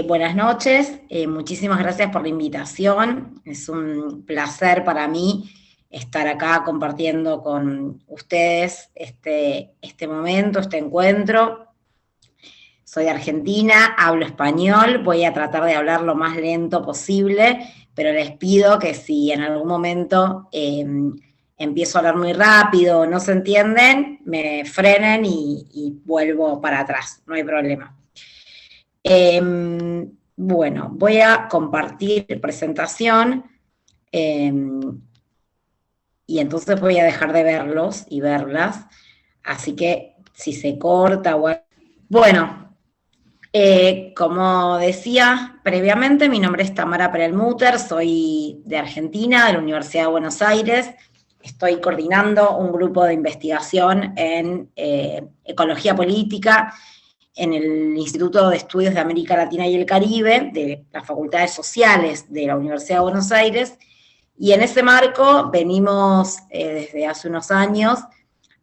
Buenas noches, muchísimas gracias por la invitación. Es un placer para mí estar acá compartiendo con ustedes este momento, este encuentro. Soy de Argentina, hablo español, voy a tratar de hablar lo más lento posible, pero les pido que si en algún momento empiezo a hablar muy rápido o no se entienden, me frenen y vuelvo para atrás, no hay problema. Bueno, voy a compartir presentación y entonces voy a dejar de verlos y verlas, así que si se corta o... Bueno, como decía previamente, mi nombre es Tamara Perelmuter, soy de Argentina, de la Universidad de Buenos Aires. Estoy coordinando un grupo de investigación en ecología política en el Instituto de Estudios de América Latina y el Caribe, de las Facultades Sociales de la Universidad de Buenos Aires, y en ese marco venimos desde hace unos años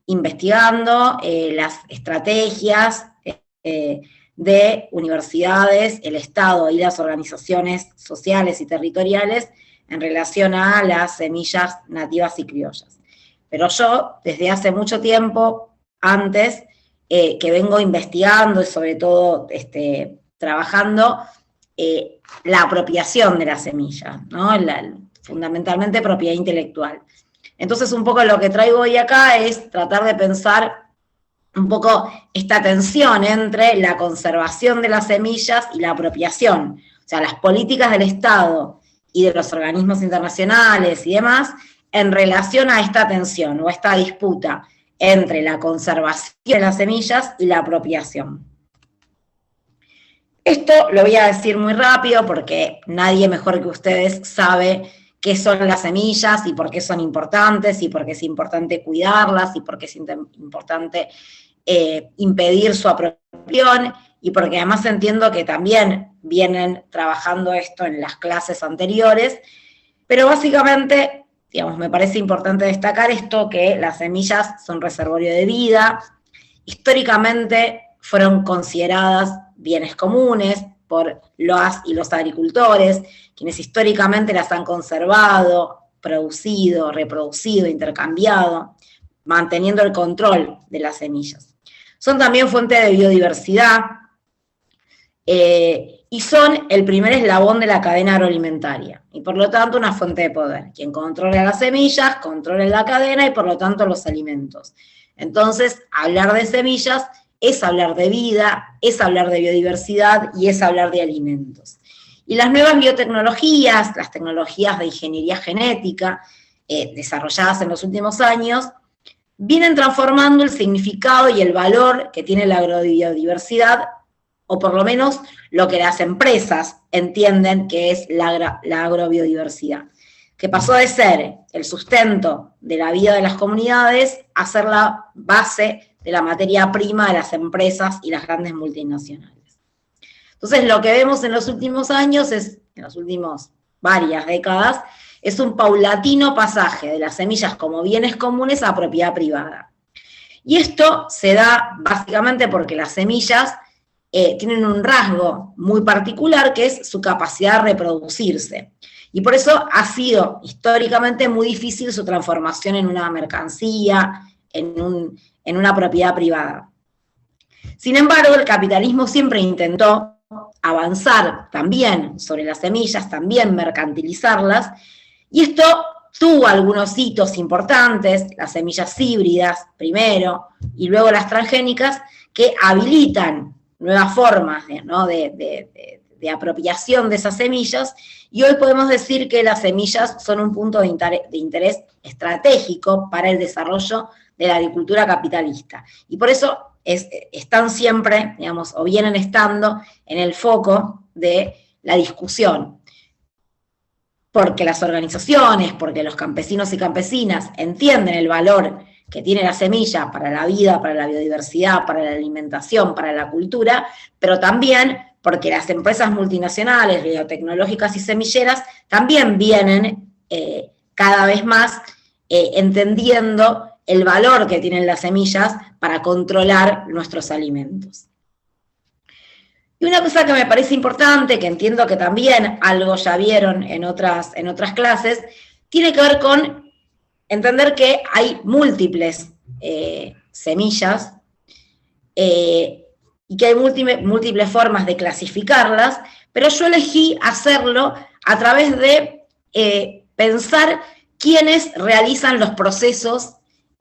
investigando las estrategias de universidades, el Estado y las organizaciones sociales y territoriales en relación a las semillas nativas y criollas. Pero yo, desde hace mucho tiempo, antes, que vengo investigando y sobre todo trabajando la apropiación de las semillas, ¿no? Fundamentalmente propiedad intelectual. Entonces, un poco lo que traigo hoy acá es tratar de pensar un poco esta tensión entre la conservación de las semillas y la apropiación. O sea, las políticas del Estado y de los organismos internacionales y demás en relación a esta tensión o esta disputa entre la conservación de las semillas y la apropiación. Esto lo voy a decir muy rápido porque nadie mejor que ustedes sabe qué son las semillas y por qué son importantes y por qué es importante cuidarlas y por qué es importante impedir su apropiación y porque además entiendo que también vienen trabajando esto en las clases anteriores, pero básicamente, digamos, me parece importante destacar esto, que las semillas son reservorio de vida, históricamente fueron consideradas bienes comunes por las y los agricultores, quienes históricamente las han conservado, producido, reproducido, intercambiado, manteniendo el control de las semillas. Son también fuente de biodiversidad y son el primer eslabón de la cadena agroalimentaria y por lo tanto una fuente de poder. Quien controla las semillas, controla la cadena y por lo tanto los alimentos. Entonces, hablar de semillas es hablar de vida, es hablar de biodiversidad y es hablar de alimentos. Y las nuevas biotecnologías, las tecnologías de ingeniería genética desarrolladas en los últimos años, vienen transformando el significado y el valor que tiene la agrobiodiversidad, o por lo menos lo que las empresas entienden que es la agrobiodiversidad, que pasó de ser el sustento de la vida de las comunidades a ser la base de la materia prima de las empresas y las grandes multinacionales. Entonces, lo que vemos en los últimos años, en las últimas varias décadas, es un paulatino pasaje de las semillas como bienes comunes a propiedad privada. Y esto se da básicamente porque las semillas tienen un rasgo muy particular que es su capacidad de reproducirse. Y por eso ha sido históricamente muy difícil su transformación en una mercancía, en una propiedad privada. Sin embargo, el capitalismo siempre intentó avanzar también sobre las semillas, también mercantilizarlas, y esto tuvo algunos hitos importantes, las semillas híbridas primero, y luego las transgénicas, que habilitan nuevas formas de apropiación de esas semillas, y hoy podemos decir que las semillas son un punto de interés estratégico para el desarrollo de la agricultura capitalista. Y por eso están siempre, digamos, o vienen estando en el foco de la discusión. Porque las organizaciones, porque los campesinos y campesinas entienden el valor que tiene la semilla para la vida, para la biodiversidad, para la alimentación, para la cultura, pero también porque las empresas multinacionales, biotecnológicas y semilleras también vienen cada vez más entendiendo el valor que tienen las semillas para controlar nuestros alimentos. Y una cosa que me parece importante, que entiendo que también algo ya vieron en otras clases, tiene que ver con entender que hay múltiples semillas y que hay múltiples formas de clasificarlas, pero yo elegí hacerlo a través de pensar quiénes realizan los procesos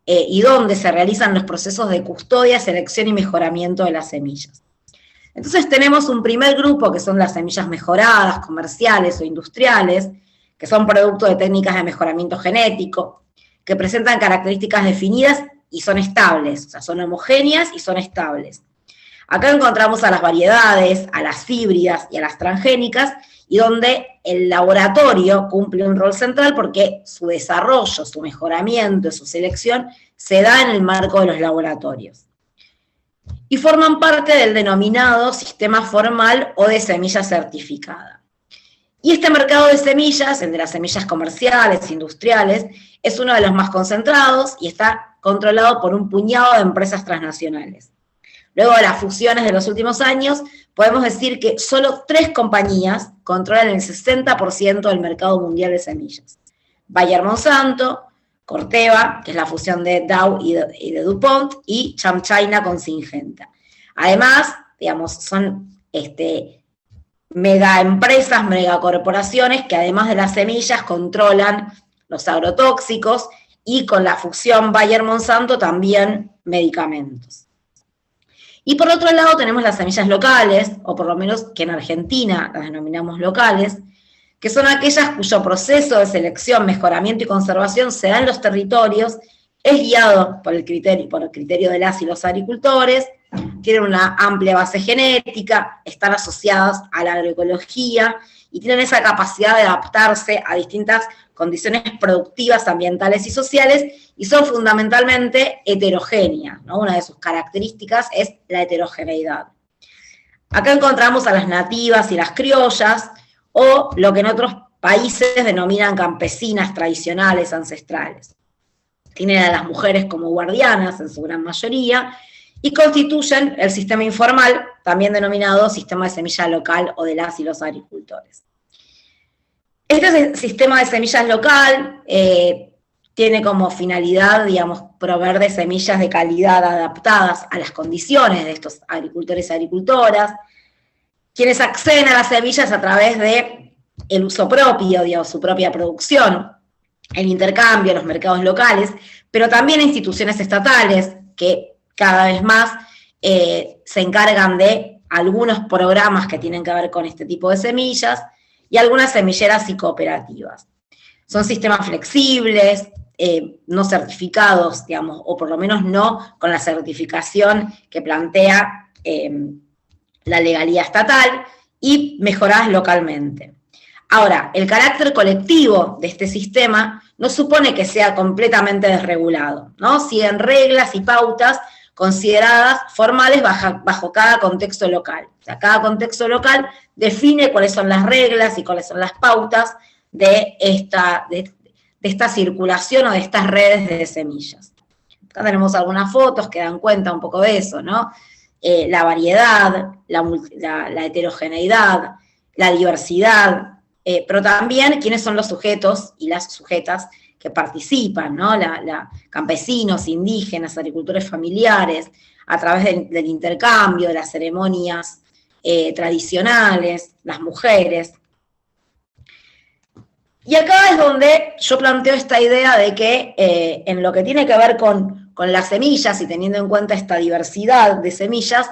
y dónde se realizan los procesos de custodia, selección y mejoramiento de las semillas. Entonces tenemos un primer grupo que son las semillas mejoradas, comerciales o industriales, que son producto de técnicas de mejoramiento genético, que presentan características definidas y son estables, o sea, son homogéneas y son estables. Acá encontramos a las variedades, a las híbridas y a las transgénicas, y donde el laboratorio cumple un rol central porque su desarrollo, su mejoramiento, su selección se da en el marco de los laboratorios. Y forman parte del denominado sistema formal o de semilla certificada. Y este mercado de semillas, el de las semillas comerciales, industriales, es uno de los más concentrados y está controlado por un puñado de empresas transnacionales. Luego de las fusiones de los últimos años, podemos decir que solo 3 compañías controlan el 60% del mercado mundial de semillas. Bayer Monsanto, Corteva, que es la fusión de Dow y de DuPont, y ChemChina con Syngenta. Además, digamos, son mega empresas, megacorporaciones que además de las semillas controlan los agrotóxicos y con la fusión Bayer-Monsanto también medicamentos. Y por otro lado tenemos las semillas locales, o por lo menos que en Argentina las denominamos locales, que son aquellas cuyo proceso de selección, mejoramiento y conservación se da en los territorios, es guiado por el criterio de las y los agricultores, tienen una amplia base genética, están asociadas a la agroecología y tienen esa capacidad de adaptarse a distintas condiciones productivas, ambientales y sociales, y son fundamentalmente heterogéneas, ¿no? Una de sus características es la heterogeneidad. Acá encontramos a las nativas y las criollas, o lo que en otros países denominan campesinas tradicionales, ancestrales. Tienen a las mujeres como guardianas en su gran mayoría, y constituyen el sistema informal, también denominado sistema de semilla local o de las y los agricultores. Este sistema de semillas local tiene como finalidad, digamos, proveer de semillas de calidad adaptadas a las condiciones de estos agricultores y agricultoras, quienes acceden a las semillas a través de el uso propio, digamos, su propia producción, el intercambio, los mercados locales, pero también instituciones estatales que cada vez más se encargan de algunos programas que tienen que ver con este tipo de semillas y algunas semilleras y cooperativas. Son sistemas flexibles, no certificados, digamos, o por lo menos no con la certificación que plantea la legalidad estatal y mejoradas localmente. Ahora, el carácter colectivo de este sistema no supone que sea completamente desregulado, ¿no? Siguen reglas y pautas consideradas formales bajo cada contexto local. O sea, cada contexto local define cuáles son las reglas y cuáles son las pautas de esta circulación o de estas redes de semillas. Acá tenemos algunas fotos que dan cuenta un poco de eso, ¿no? La variedad, la heterogeneidad, la diversidad, pero también quiénes son los sujetos y las sujetas que participan, ¿no? Campesinos, indígenas, agricultores familiares, a través del intercambio, de las ceremonias tradicionales, las mujeres. Y acá es donde yo planteo esta idea de que en lo que tiene que ver con las semillas y teniendo en cuenta esta diversidad de semillas,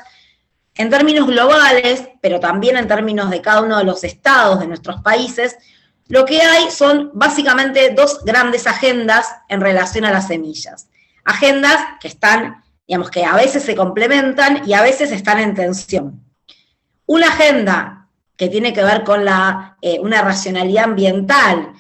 en términos globales, pero también en términos de cada uno de los estados de nuestros países, lo que hay son básicamente 2 grandes agendas en relación a las semillas. Agendas que están, digamos, que a veces se complementan y a veces están en tensión. Una agenda que tiene que ver con una racionalidad ambiental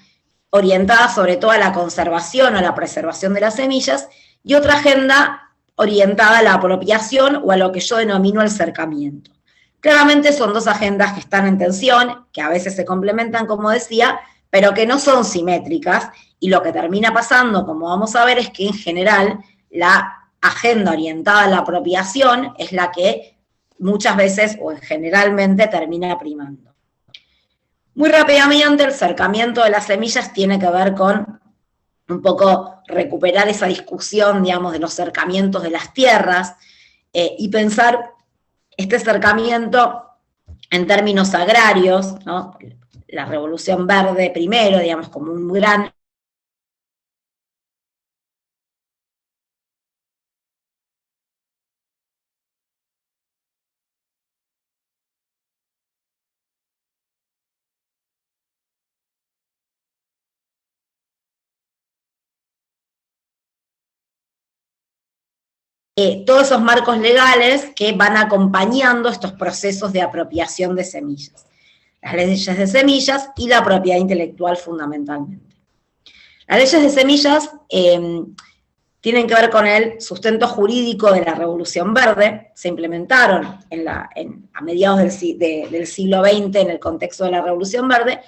orientada sobre todo a la conservación o a la preservación de las semillas, y otra agenda orientada a la apropiación o a lo que yo denomino el cercamiento. Claramente son 2 agendas que están en tensión, que a veces se complementan, como decía, pero que no son simétricas, y lo que termina pasando, como vamos a ver, es que en general la agenda orientada a la apropiación es la que muchas veces o generalmente termina primando. Muy rápidamente, el cercamiento de las semillas tiene que ver con un poco recuperar esa discusión, digamos, de los cercamientos de las tierras y pensar este cercamiento en términos agrarios, ¿no? La Revolución Verde primero, digamos, como un gran todos esos marcos legales que van acompañando estos procesos de apropiación de semillas. Las leyes de semillas y la propiedad intelectual fundamentalmente. Las leyes de semillas tienen que ver con el sustento jurídico de la Revolución Verde, se implementaron a mediados del siglo XX en el contexto de la Revolución Verde,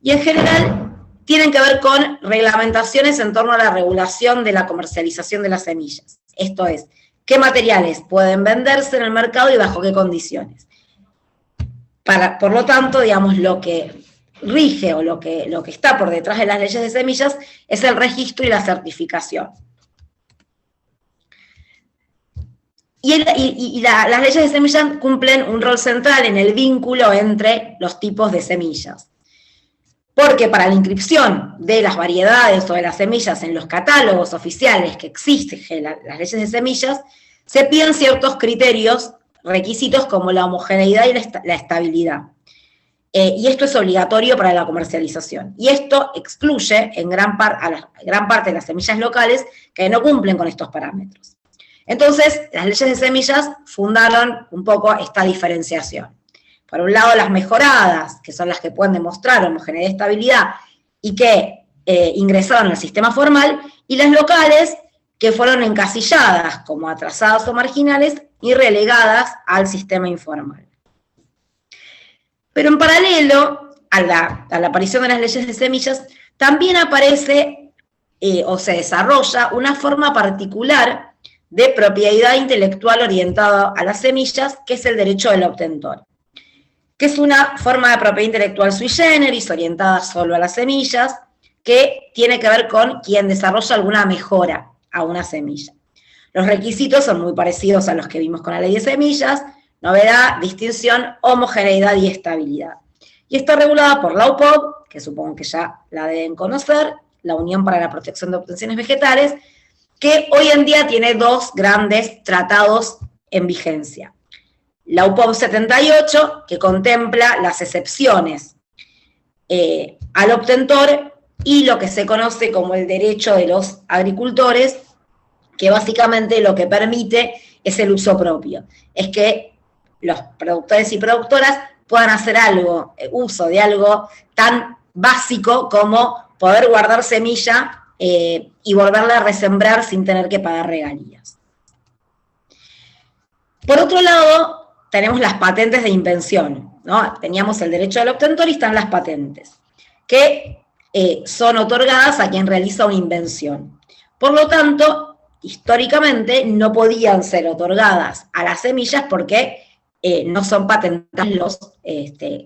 y en general tienen que ver con reglamentaciones en torno a la regulación de la comercialización de las semillas. Esto es, qué materiales pueden venderse en el mercado y bajo qué condiciones. Por lo tanto, digamos, lo que rige o lo que está por detrás de las leyes de semillas es el registro y la certificación. Las leyes de semillas cumplen un rol central en el vínculo entre los tipos de semillas. Porque para la inscripción de las variedades o de las semillas en los catálogos oficiales que exigen las leyes de semillas, se piden ciertos criterios, requisitos como la homogeneidad y la estabilidad. Y esto es obligatorio para la comercialización. Y esto excluye a gran parte de las semillas locales que no cumplen con estos parámetros. Entonces, las leyes de semillas fundaron un poco esta diferenciación. Por un lado, las mejoradas, que son las que pueden demostrar homogeneidad y estabilidad, y que ingresaron al sistema formal, y las locales, que fueron encasilladas como atrasadas o marginales y relegadas al sistema informal. Pero en paralelo a la aparición de las leyes de semillas, también aparece o se desarrolla una forma particular de propiedad intelectual orientada a las semillas, que es el derecho del obtentor, que es una forma de propiedad intelectual sui generis, orientada solo a las semillas, que tiene que ver con quien desarrolla alguna mejora a una semilla. Los requisitos son muy parecidos a los que vimos con la ley de semillas: novedad, distinción, homogeneidad y estabilidad. Y está regulada por la UPOV, que supongo que ya la deben conocer, la Unión para la Protección de Obtenciones Vegetales, que hoy en día tiene dos grandes tratados en vigencia. La UPOV 78, que contempla las excepciones al obtentor, y lo que se conoce como el derecho de los agricultores, que básicamente lo que permite es el uso propio. Es que los productores y productoras puedan hacer uso de algo tan básico como poder guardar semilla y volverla a resembrar sin tener que pagar regalías. Por otro lado, tenemos las patentes de invención, ¿no? Teníamos el derecho del obtentor y están las patentes, que son otorgadas a quien realiza una invención. Por lo tanto, históricamente no podían ser otorgadas a las semillas porque no son patentables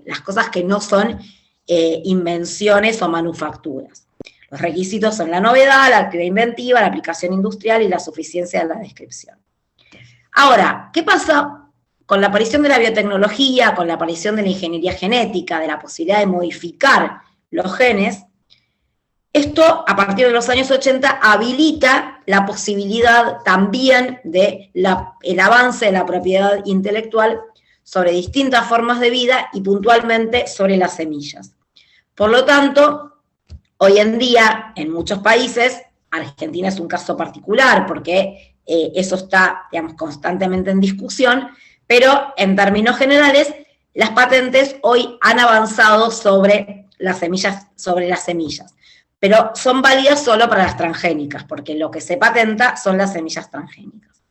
las cosas que no son invenciones o manufacturas. Los requisitos son la novedad, la actividad inventiva, la aplicación industrial y la suficiencia de la descripción. Ahora, ¿qué pasa con la aparición de la biotecnología, con la aparición de la ingeniería genética, de la posibilidad de modificar los genes? Esto, a partir de los años 80, habilita la posibilidad también del avance de la propiedad intelectual sobre distintas formas de vida y puntualmente sobre las semillas. Por lo tanto, hoy en día, en muchos países, Argentina es un caso particular porque eso está, digamos, constantemente en discusión, pero en términos generales, las patentes hoy han avanzado sobre las semillas, pero son válidas solo para las transgénicas, porque lo que se patenta son las semillas transgénicas.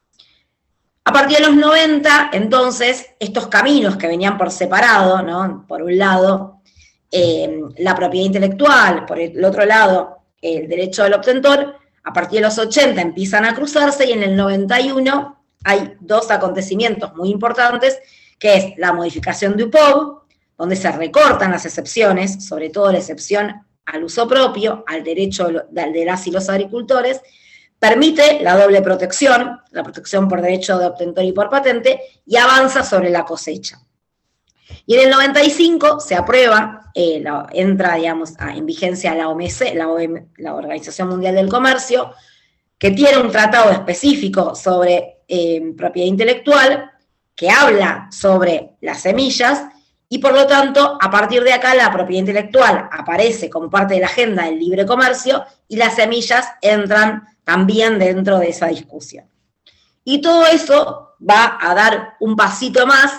A partir de los 90, entonces, estos caminos que venían por separado, ¿no? Por un lado, la propiedad intelectual, por el otro lado, el derecho del obtentor, a partir de los 80 empiezan a cruzarse y en el 91 hay dos acontecimientos muy importantes, que es la modificación de UPOV, donde se recortan las excepciones, sobre todo la excepción al uso propio, al derecho de las y los agricultores, permite la doble protección, la protección por derecho de obtentor y por patente, y avanza sobre la cosecha. Y en el 95 se aprueba, entra, digamos, en vigencia la OMC, la Organización Mundial del Comercio, que tiene un tratado específico sobre propiedad intelectual, que habla sobre las semillas, y por lo tanto, a partir de acá, la propiedad intelectual aparece como parte de la agenda del libre comercio, y las semillas entran también dentro de esa discusión. Y todo eso va a dar un pasito más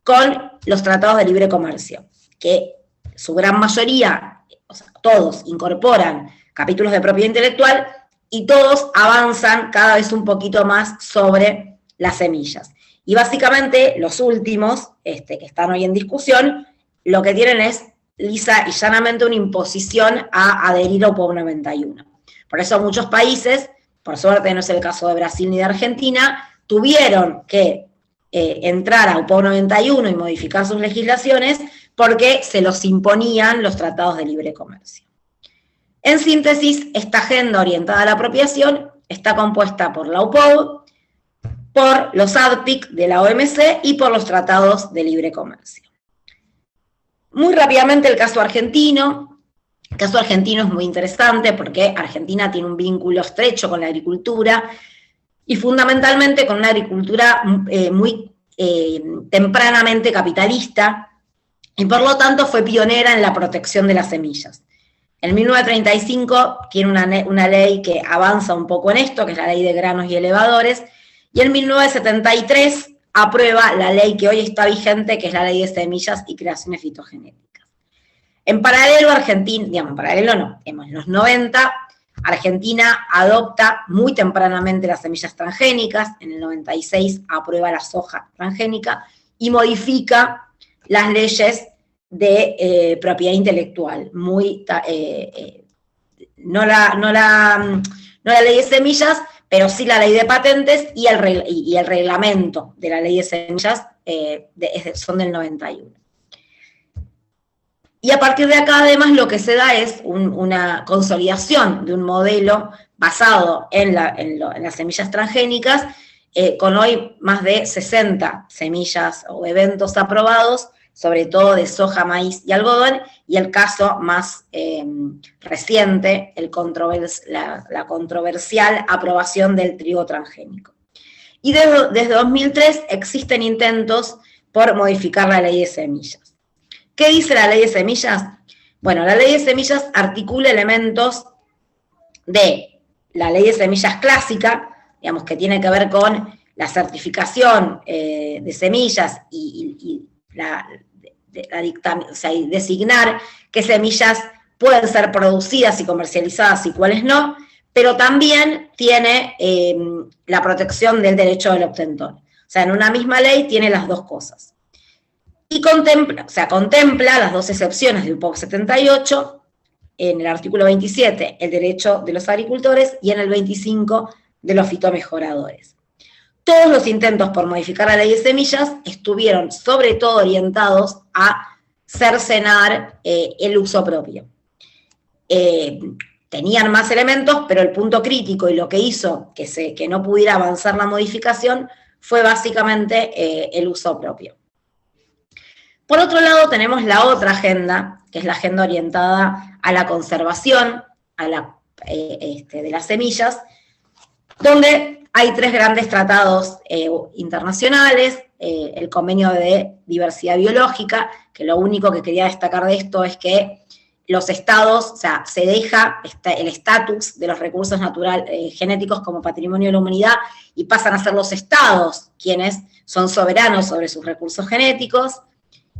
con los tratados de libre comercio, que su gran mayoría, o sea, todos incorporan capítulos de propiedad intelectual y todos avanzan cada vez un poquito más sobre las semillas. Y básicamente los últimos, que están hoy en discusión, lo que tienen es lisa y llanamente una imposición a adherir a UPOV 91. Por eso muchos países, por suerte no es el caso de Brasil ni de Argentina, tuvieron que entrar a UPOV 91 y modificar sus legislaciones porque se los imponían los tratados de libre comercio. En síntesis, esta agenda orientada a la apropiación está compuesta por la UPOV, por los ADPIC de la OMC y por los tratados de libre comercio. Muy rápidamente el caso argentino. El caso argentino es muy interesante porque Argentina tiene un vínculo estrecho con la agricultura y fundamentalmente con una agricultura muy tempranamente capitalista, y por lo tanto fue pionera en la protección de las semillas. En 1935 tiene una ley que avanza un poco en esto, que es la ley de granos y elevadores, y en 1973 aprueba la ley que hoy está vigente, que es la ley de semillas y creaciones fitogenéticas. En paralelo, en los 90, Argentina adopta muy tempranamente las semillas transgénicas, en el 96 aprueba la soja transgénica y modifica las leyes de propiedad intelectual, no la ley de semillas, pero sí la ley de patentes y el reglamento de la ley de semillas son del 91. Y a partir de acá, además, lo que se da es una consolidación de un modelo basado en las semillas transgénicas, con hoy más de 60 semillas o eventos aprobados, sobre todo de soja, maíz y algodón, y el caso más reciente, la controversial aprobación del trigo transgénico. Y desde 2003 existen intentos por modificar la ley de semillas. ¿Qué dice la ley de semillas? Bueno, la ley de semillas articula elementos de la ley de semillas clásica, digamos, que tiene que ver con la certificación de semillas y designar qué semillas pueden ser producidas y comercializadas y cuáles no, pero también tiene la protección del derecho del obtentor. O sea, en una misma ley tiene las dos cosas. Y contempla las dos excepciones del UPOV 78, en el artículo 27, el derecho de los agricultores, y en el 25, de los fitomejoradores. Todos los intentos por modificar la ley de semillas estuvieron sobre todo orientados a cercenar el uso propio. Tenían más elementos, pero el punto crítico y lo que hizo que no pudiera avanzar la modificación fue básicamente el uso propio. Por otro lado, tenemos la otra agenda, que es la agenda orientada a la conservación de las semillas, donde hay tres grandes tratados internacionales, el Convenio de Diversidad Biológica, que lo único que quería destacar de esto es que los estados, o sea, se deja el estatus de los recursos genéticos como patrimonio de la humanidad y pasan a ser los estados quienes son soberanos sobre sus recursos genéticos.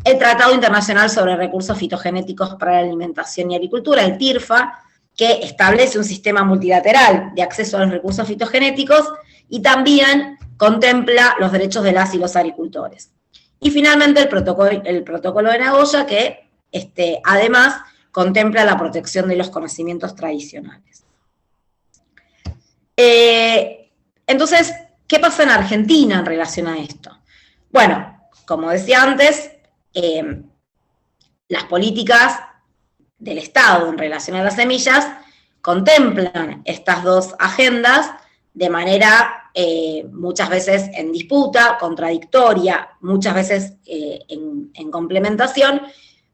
El Tratado Internacional sobre Recursos Fitogenéticos para la Alimentación y Agricultura, el TIRFA, que establece un sistema multilateral de acceso a los recursos fitogenéticos y también contempla los derechos de las y los agricultores. Y finalmente el protocolo de Nagoya, que además contempla la protección de los conocimientos tradicionales. Entonces, ¿Qué pasa en Argentina en relación a esto? Bueno, como decía antes, las políticas del Estado en relación a las semillas contemplan estas dos agendas de manera muchas veces en disputa, contradictoria, muchas veces en complementación,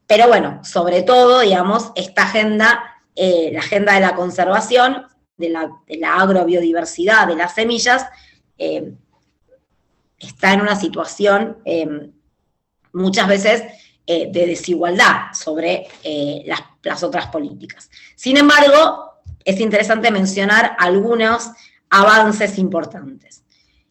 pero bueno, sobre todo, digamos, esta agenda, la agenda de la conservación, de la agrobiodiversidad, de las semillas, está en una situación muchas veces de desigualdad sobre las otras políticas. Sin embargo, es interesante mencionar algunos avances importantes.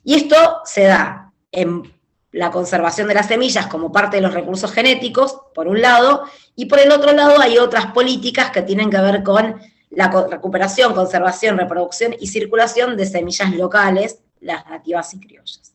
Y esto se da en la conservación de las semillas como parte de los recursos genéticos, por un lado, y por el otro lado hay otras políticas que tienen que ver con la recuperación, conservación, reproducción y circulación de semillas locales, las nativas y criollas.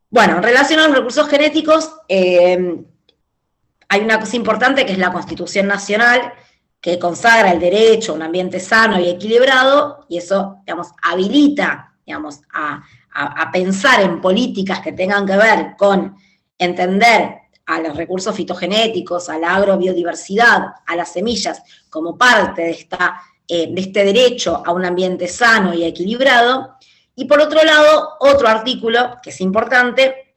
Bueno, en relación a los recursos genéticos, hay una cosa importante que es la Constitución Nacional, que consagra el derecho a un ambiente sano y equilibrado, y eso, digamos, habilita, digamos, a pensar en políticas que tengan que ver con entender a los recursos fitogenéticos, a la agrobiodiversidad, a las semillas, como parte de este derecho a un ambiente sano y equilibrado. Y por otro lado, otro artículo que es importante,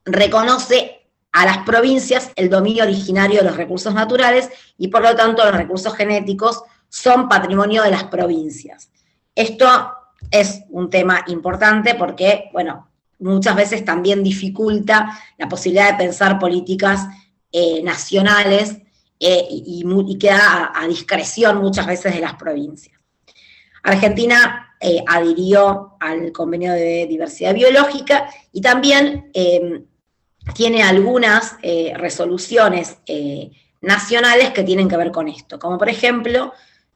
reconoce a las provincias el dominio originario de los recursos naturales y por lo tanto los recursos genéticos son patrimonio de las provincias. Esto es un tema importante porque, bueno, muchas veces también dificulta la posibilidad de pensar políticas nacionales y queda a discreción muchas veces de las provincias. Argentina adhirió al convenio de diversidad biológica y también tiene algunas resoluciones nacionales que tienen que ver con esto, como por ejemplo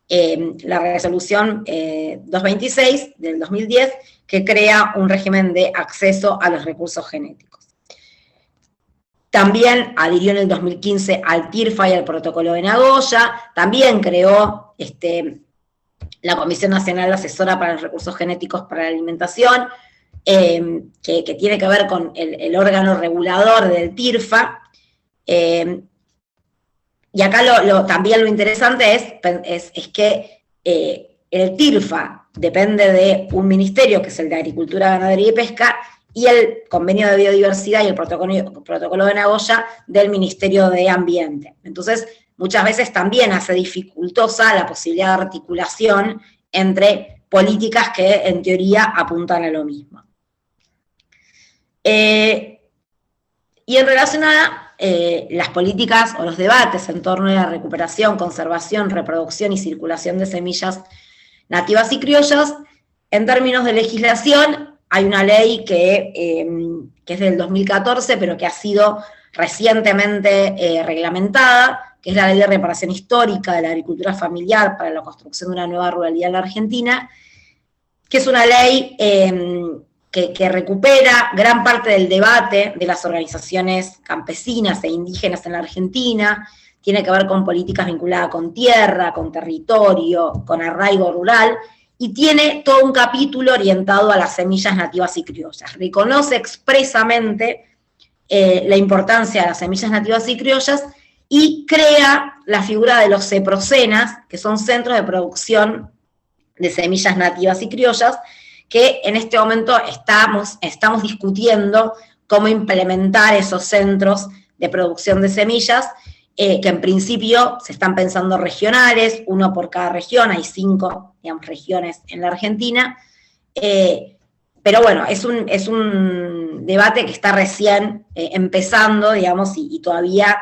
la resolución 226 del 2010 que crea un régimen de acceso a los recursos genéticos. También adhirió en el 2015 al TIRFA y al protocolo de Nagoya, también creó la Comisión Nacional Asesora para los Recursos Genéticos para la Alimentación, que tiene que ver con el órgano regulador del TIRFA. Y acá también lo interesante es que el TIRFA depende de un ministerio, que es el de Agricultura, Ganadería y Pesca, y el convenio de biodiversidad y el protocolo de Nagoya del Ministerio de Ambiente. Entonces, muchas veces también hace dificultosa la posibilidad de articulación entre políticas que en teoría apuntan a lo mismo. Y en relación a las políticas o los debates en torno a la recuperación, conservación, reproducción y circulación de semillas nativas y criollas, en términos de legislación, hay una ley que es del 2014, pero que ha sido recientemente reglamentada, que es la Ley de Reparación Histórica de la Agricultura Familiar para la construcción de una nueva ruralidad en la Argentina, que es una ley que recupera gran parte del debate de las organizaciones campesinas e indígenas en la Argentina, tiene que ver con políticas vinculadas con tierra, con territorio, con arraigo rural, y tiene todo un capítulo orientado a las semillas nativas y criollas. Reconoce expresamente la importancia de las semillas nativas y criollas y crea la figura de los ceprocenas, que son centros de producción de semillas nativas y criollas, que en este momento estamos discutiendo cómo implementar esos centros de producción de semillas, que en principio se están pensando regionales, uno por cada región, hay 5, digamos, regiones en la Argentina, pero bueno, es un debate que está recién empezando, digamos, y todavía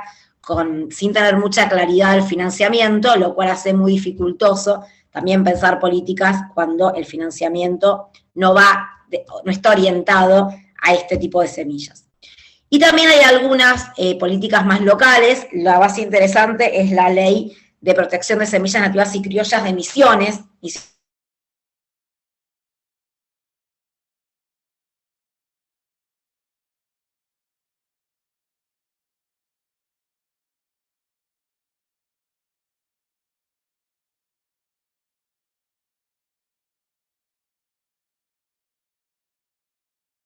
sin tener mucha claridad del financiamiento, lo cual hace muy dificultoso también pensar políticas cuando el financiamiento no está orientado a este tipo de semillas. Y también hay algunas políticas más locales. La más interesante es la Ley de Protección de Semillas Nativas y Criollas de Misiones,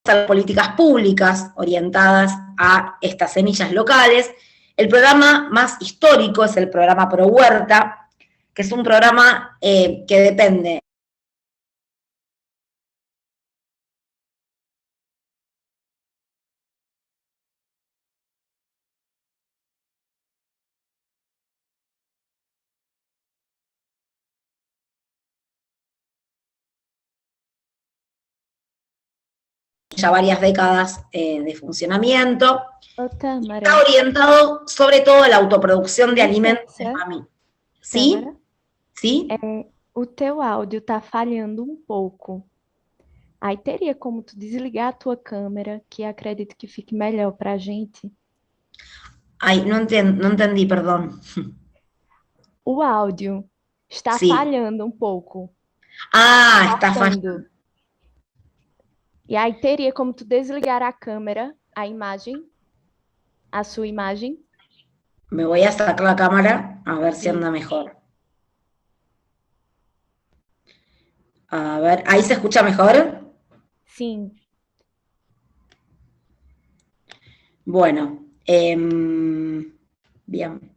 a políticas públicas orientadas a estas semillas locales. El programa más histórico es el programa Pro Huerta, que es un programa que depende ya varias décadas de funcionamiento. Tâmara, Está orientado sobre todo a la autoproducción de alimentos de licença, familia. ¿Sí? Tâmara, ¿Sí? o teu áudio tá falhando um pouco. Aí teria como tu desligar a tua câmera, que acredito que fique melhor pra gente. Ay, no entendí, perdón. O áudio está Sí. falhando um pouco, Ah, está fallando. cortando. E aí teria como tu desligar a câmera, a imagem, a sua imagem. Me voy a sacar la cámara a ver si Sí. anda mejor. A ver, ¿ahí se escucha mejor? Sim. Bueno, bien.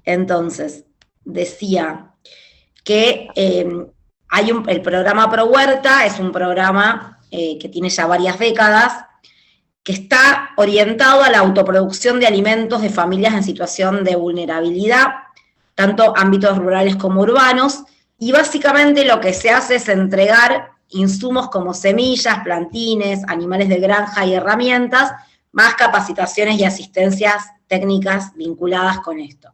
Entonces, decía que el programa Pro Huerta es un programa que tiene ya varias décadas, que está orientado a la autoproducción de alimentos de familias en situación de vulnerabilidad, tanto ámbitos rurales como urbanos, y básicamente lo que se hace es entregar insumos como semillas, plantines, animales de granja y herramientas, más capacitaciones y asistencias técnicas vinculadas con esto.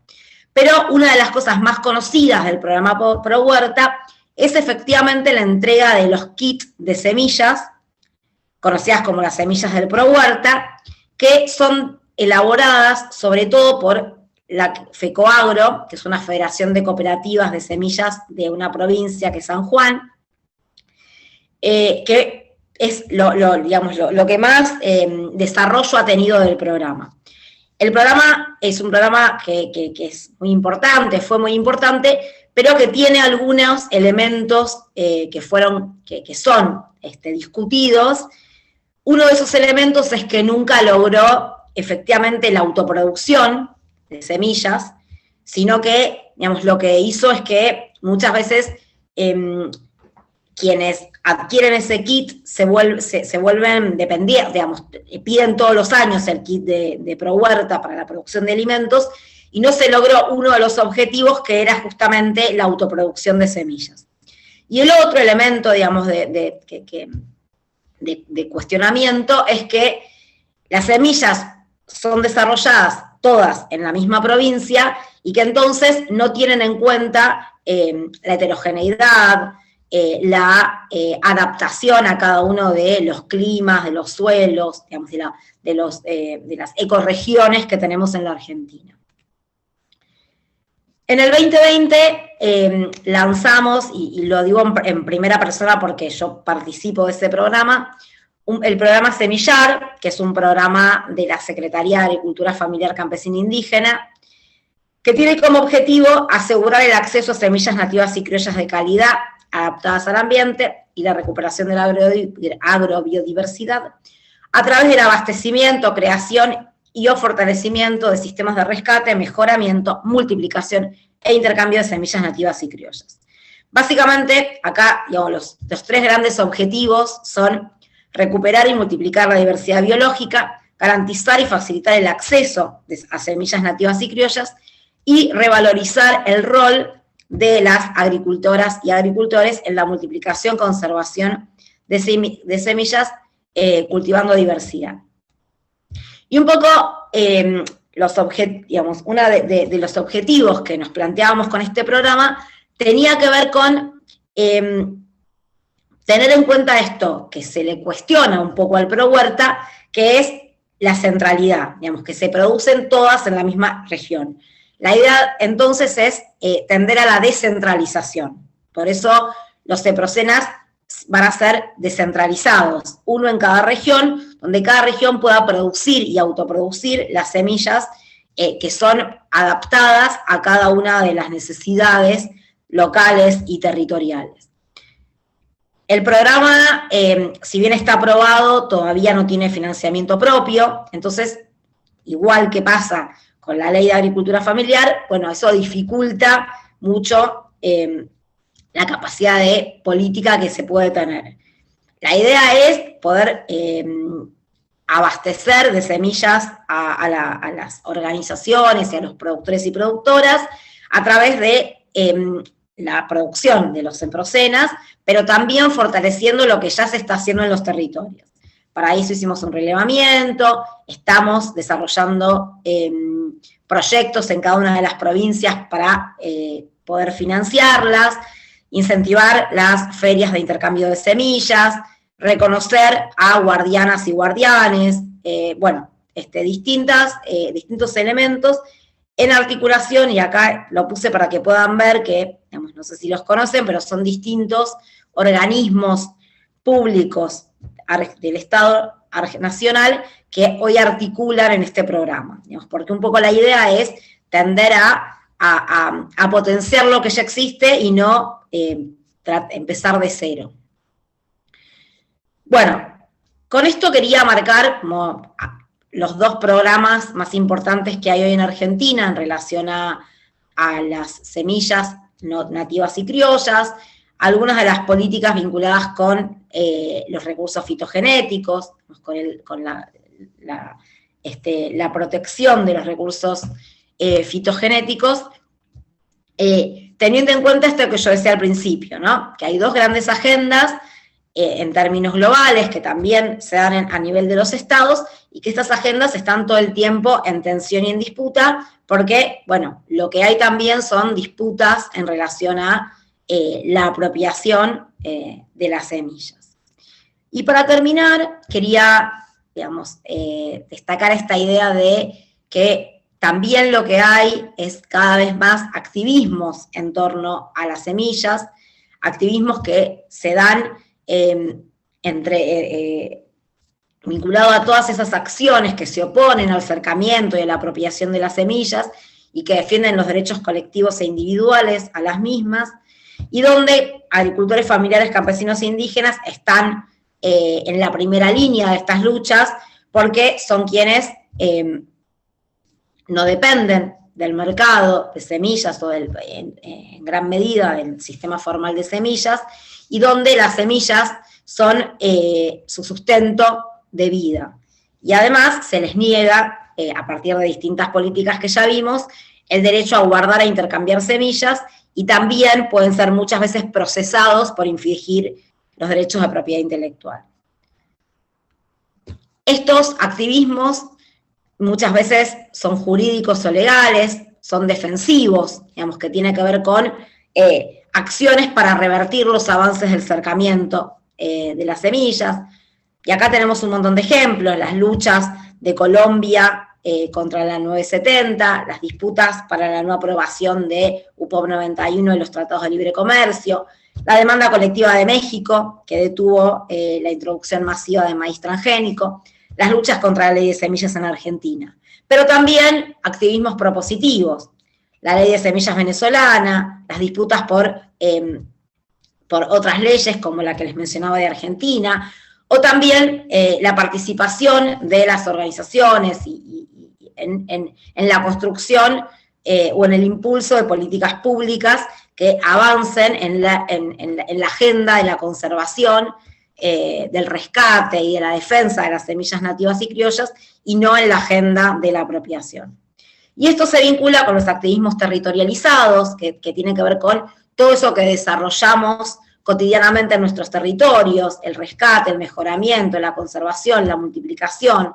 Pero una de las cosas más conocidas del programa Pro Huerta es efectivamente la entrega de los kits de semillas, conocidas como las semillas del Pro Huerta, que son elaboradas sobre todo por la FECOAGRO, que es una federación de cooperativas de semillas de una provincia que es San Juan, que es lo que más desarrollo ha tenido del programa. El programa es un programa que es muy importante, fue muy importante, pero que tiene algunos elementos que son discutidos. Uno de esos elementos es que nunca logró efectivamente la autoproducción de semillas, sino que, digamos, lo que hizo es que muchas veces quienes adquieren ese kit se vuelven dependientes, digamos, piden todos los años el kit de Pro Huerta para la producción de alimentos, y no se logró uno de los objetivos, que era justamente la autoproducción de semillas. Y el otro elemento, digamos, de cuestionamiento es que las semillas son desarrolladas todas en la misma provincia y que entonces no tienen en cuenta la heterogeneidad, la adaptación a cada uno de los climas, de los suelos, digamos, de las ecorregiones que tenemos en la Argentina. En el 2020 lanzamos, y lo digo en primera persona porque yo participo de ese programa, el programa Semillar, que es un programa de la Secretaría de Agricultura Familiar Campesina Indígena, que tiene como objetivo asegurar el acceso a semillas nativas y criollas de calidad, adaptadas al ambiente, y la recuperación de la agrobiodiversidad, a través del abastecimiento, creación y o fortalecimiento de sistemas de rescate, mejoramiento, multiplicación e intercambio de semillas nativas y criollas. Básicamente, acá, digamos, los tres grandes objetivos son recuperar y multiplicar la diversidad biológica, garantizar y facilitar el acceso a semillas nativas y criollas, y revalorizar el rol de las agricultoras y agricultores en la multiplicación, conservación de semillas, cultivando diversidad. Y un poco uno de los objetivos que nos planteábamos con este programa tenía que ver con tener en cuenta esto, que se le cuestiona un poco al Pro Huerta, que es la centralidad, digamos, que se producen todas en la misma región. La idea entonces es tender a la descentralización. Por eso los CEPROSENAS van a ser descentralizados, uno en cada región, donde cada región pueda producir y autoproducir las semillas que son adaptadas a cada una de las necesidades locales y territoriales. El programa, si bien está aprobado, todavía no tiene financiamiento propio, entonces, igual que pasa con la Ley de Agricultura Familiar, bueno, eso dificulta mucho la capacidad de política que se puede tener. La idea es poder abastecer de semillas a las organizaciones y a los productores y productoras a través de la producción de los semprocenas, pero también fortaleciendo lo que ya se está haciendo en los territorios. Para eso hicimos un relevamiento, estamos desarrollando proyectos en cada una de las provincias para poder financiarlas, incentivar las ferias de intercambio de semillas, reconocer a guardianas y guardianes, distintos elementos en articulación, y acá lo puse para que puedan ver que, digamos, no sé si los conocen, pero son distintos organismos públicos del Estado nacional que hoy articulan en este programa, digamos, porque un poco la idea es tender a potenciar lo que ya existe y no empezar de cero. Bueno, con esto quería marcar como los dos programas más importantes que hay hoy en Argentina en relación a las semillas nativas y criollas, algunas de las políticas vinculadas con los recursos fitogenéticos, con la protección de los recursos fitogenéticos, teniendo en cuenta esto que yo decía al principio, ¿no? Que hay dos grandes agendas en términos globales que también se dan a nivel de los estados, y que estas agendas están todo el tiempo en tensión y en disputa, porque, bueno, lo que hay también son disputas en relación a la apropiación de las semillas. Y para terminar, quería, digamos, destacar esta idea de que también lo que hay es cada vez más activismos en torno a las semillas, activismos que se dan vinculado a todas esas acciones que se oponen al cercamiento y a la apropiación de las semillas y que defienden los derechos colectivos e individuales a las mismas, y donde agricultores familiares, campesinos e indígenas están en la primera línea de estas luchas, porque son quienes no dependen del mercado de semillas o en gran medida del sistema formal de semillas, y donde las semillas son su sustento de vida. Y además se les niega, a partir de distintas políticas que ya vimos, el derecho a guardar e intercambiar semillas, y también pueden ser muchas veces procesados por infringir los derechos de propiedad intelectual. Estos activismos muchas veces son jurídicos o legales, son defensivos, digamos, que tiene que ver con acciones para revertir los avances del cercamiento de las semillas. Y acá tenemos un montón de ejemplos: las luchas de Colombia contra la 970, las disputas para la no aprobación de UPOV 91 y los tratados de libre comercio, la demanda colectiva de México, que detuvo la introducción masiva de maíz transgénico, las luchas contra la ley de semillas en Argentina, pero también activismos propositivos, la ley de semillas venezolana, las disputas por otras leyes como la que les mencionaba de Argentina, o también la participación de las organizaciones en la construcción o en el impulso de políticas públicas que avancen en la agenda de la conservación, del rescate y de la defensa de las semillas nativas y criollas, y no en la agenda de la apropiación. Y esto se vincula con los activismos territorializados, que tienen que ver con todo eso que desarrollamos cotidianamente en nuestros territorios: el rescate, el mejoramiento, la conservación, la multiplicación,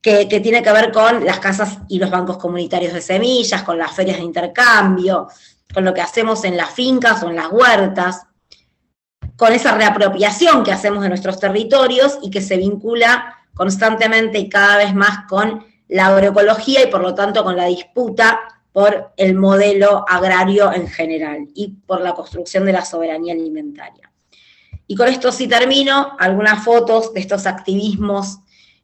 que tiene que ver con las casas y los bancos comunitarios de semillas, con las ferias de intercambio, con lo que hacemos en las fincas o en las huertas, con esa reapropiación que hacemos de nuestros territorios y que se vincula constantemente y cada vez más con la agroecología, y por lo tanto con la disputa por el modelo agrario en general y por la construcción de la soberanía alimentaria. Y con esto sí termino, algunas fotos de estos activismos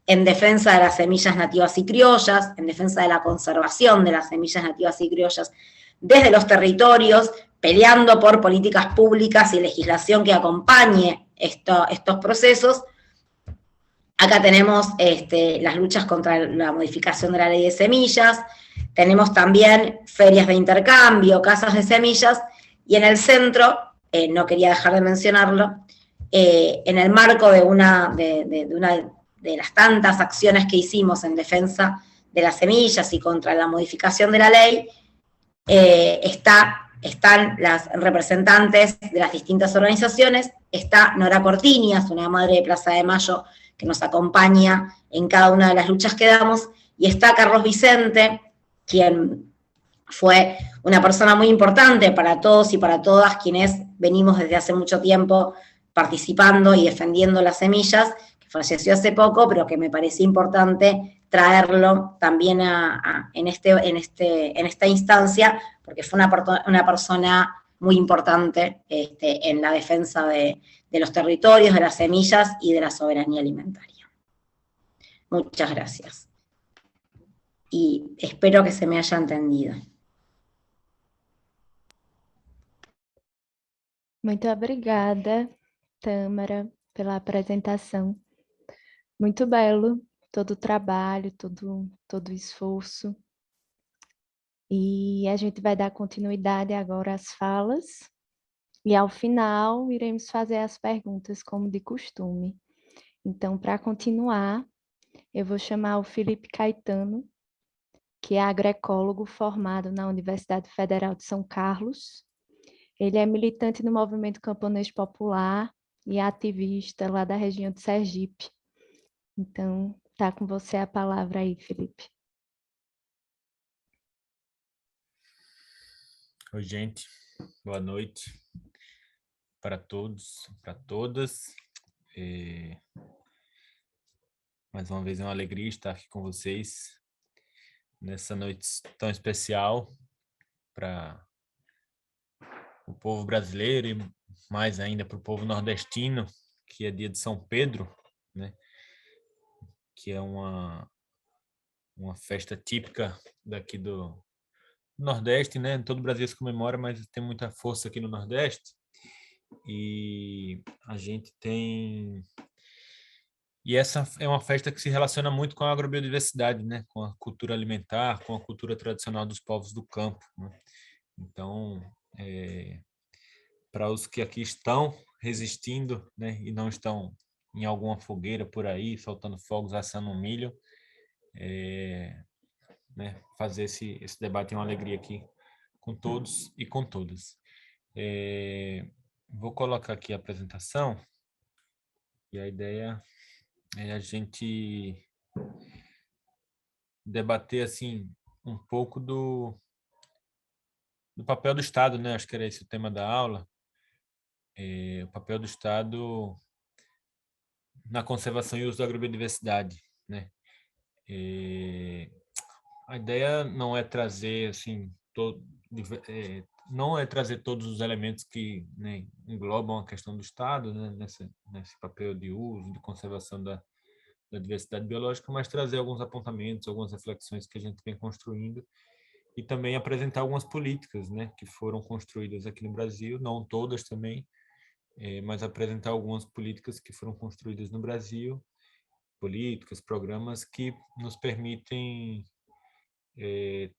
en defensa de las semillas nativas y criollas, en defensa de la conservación de las semillas nativas y criollas desde los territorios, peleando por políticas públicas y legislación que acompañe estos procesos. Acá tenemos las luchas contra la modificación de la ley de semillas, tenemos también ferias de intercambio, casas de semillas, y en el centro, no quería dejar de mencionarlo, en el marco de una de las tantas acciones que hicimos en defensa de las semillas y contra la modificación de la ley, están las representantes de las distintas organizaciones, está Nora Cortiñas, una madre de Plaza de Mayo que nos acompaña en cada una de las luchas que damos, y está Carlos Vicente, quien fue una persona muy importante para todos y para todas quienes venimos desde hace mucho tiempo participando y defendiendo las semillas, que falleció hace poco, pero que me parecía importante traerlo también en esta instancia, porque fue una persona muy importante en la defensa de los territorios, de las semillas y de la soberanía alimentaria. Muchas gracias. Y espero que se me haya entendido. Muito obrigada, Tâmara, pela apresentação. Muito belo todo o trabalho, todo o esforço. E a gente vai dar continuidade agora às falas. E ao final, iremos fazer as perguntas como de costume. Então, para continuar, eu vou chamar o Felipe Caetano, que é agroecólogo formado na Universidade Federal de São Carlos. Ele é militante no movimento camponês popular e ativista lá da região de Sergipe. Então, tá com você a palavra aí, Felipe. Oi, gente. Boa noite para todos, para todas. Mais uma vez é uma alegria estar aqui com vocês nessa noite tão especial para o povo brasileiro e mais ainda para o povo nordestino, que é dia de São Pedro, né? Que é uma festa típica daqui do Nordeste, né? Todo o Brasil se comemora, mas tem muita força aqui no Nordeste. E a gente tem... E essa é uma festa que se relaciona muito com a agrobiodiversidade, né? Com a cultura alimentar, com a cultura tradicional dos povos do campo, né? Então, para os que aqui estão resistindo, né? E não estão em alguma fogueira por aí, soltando fogos, assando um milho, né? Fazer esse debate é uma alegria aqui com todos e com todas. Vou colocar aqui a apresentação e a ideia é a gente debater assim um pouco do papel do Estado, né? Acho que era esse o tema da aula, o papel do Estado na conservação e uso da agrobiodiversidade, né? A ideia não é trazer assim não é trazer todos os elementos que, né, englobam a questão do Estado, né, nesse papel de uso, de conservação da diversidade biológica, mas trazer alguns apontamentos, algumas reflexões que a gente vem construindo e também apresentar algumas políticas, né, que foram construídas aqui no Brasil, não todas também, mas apresentar algumas políticas que foram construídas no Brasil, políticas, programas que nos permitem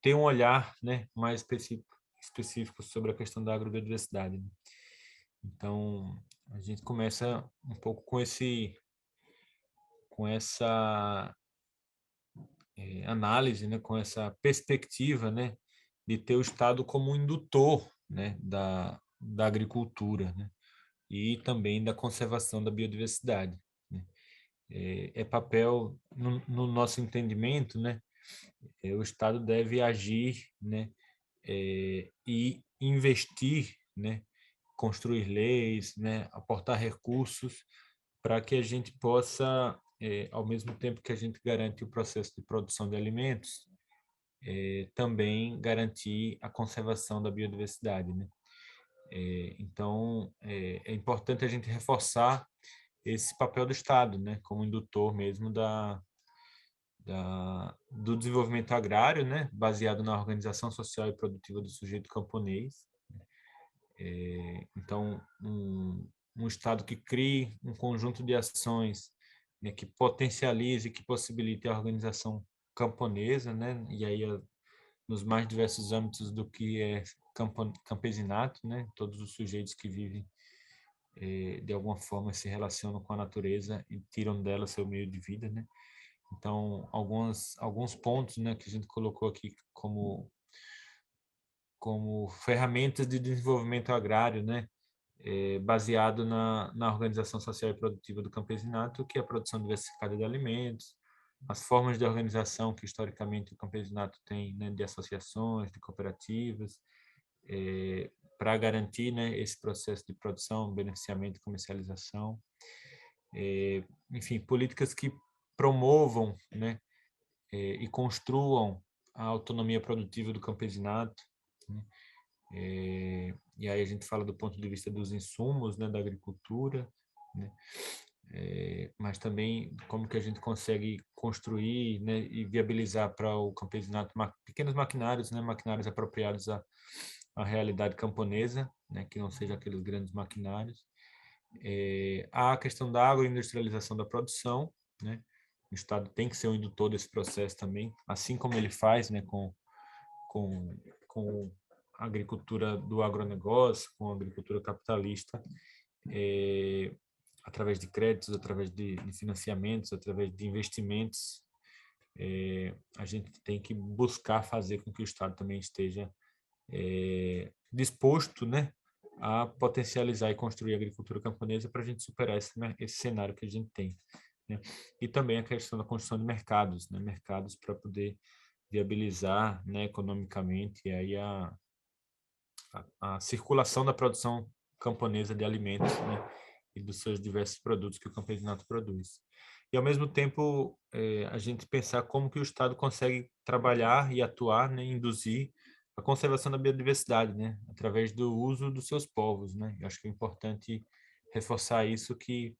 ter um olhar, né, mais específico sobre a questão da agrobiodiversidade. Então, a gente começa um pouco com essa análise, né, com essa perspectiva, né, de ter o Estado como um indutor, né, da agricultura, né, e também da conservação da biodiversidade, né. Papel, no nosso entendimento, né, o Estado deve agir, né, e investir, né, construir leis, né, aportar recursos para que a gente possa, ao mesmo tempo que a gente garante o processo de produção de alimentos, também garantir a conservação da biodiversidade, né? Então, é importante a gente reforçar esse papel do Estado, né, como indutor mesmo do desenvolvimento agrário, né, baseado na organização social e produtiva do sujeito camponês, Então, um Estado que crie um conjunto de ações, né, que potencialize, que possibilite a organização camponesa, né, e aí nos mais diversos âmbitos do que é campesinato, né, todos os sujeitos que vivem de alguma forma se relacionam com a natureza e tiram dela seu meio de vida, né? Então, alguns pontos, né, que a gente colocou aqui como ferramentas de desenvolvimento agrário, né, baseado na organização social e produtiva do campesinato, que é a produção diversificada de alimentos, as formas de organização que historicamente o campesinato tem, né, de associações, de cooperativas, para garantir, né, esse processo de produção, beneficiamento e comercialização. Enfim, políticas que promovam, né, e construam a autonomia produtiva do campesinato, né? E aí a gente fala do ponto de vista dos insumos, né, da agricultura, né? Mas também como que a gente consegue construir, né, e viabilizar para o campesinato pequenos maquinários, né, maquinários apropriados à realidade camponesa, né, que não sejam aqueles grandes maquinários. Há a questão da agroindustrialização da produção, né? O Estado tem que ser um indutor desse processo também, assim como ele faz, né, com a agricultura do agronegócio, com a agricultura capitalista, através de créditos, através de financiamentos, através de investimentos. A gente tem que buscar fazer com que o Estado também esteja disposto, né, a potencializar e construir a agricultura camponesa para a gente superar esse cenário que a gente tem, né? E também a questão da construção de mercados, né, mercados para poder viabilizar, né, economicamente aí a circulação da produção camponesa de alimentos, né, e dos seus diversos produtos que o campesinato produz. E, ao mesmo tempo, a gente pensar como que o Estado consegue trabalhar e atuar, né, induzir a conservação da biodiversidade, né, através do uso dos seus povos, né? Eu acho que é importante reforçar isso, que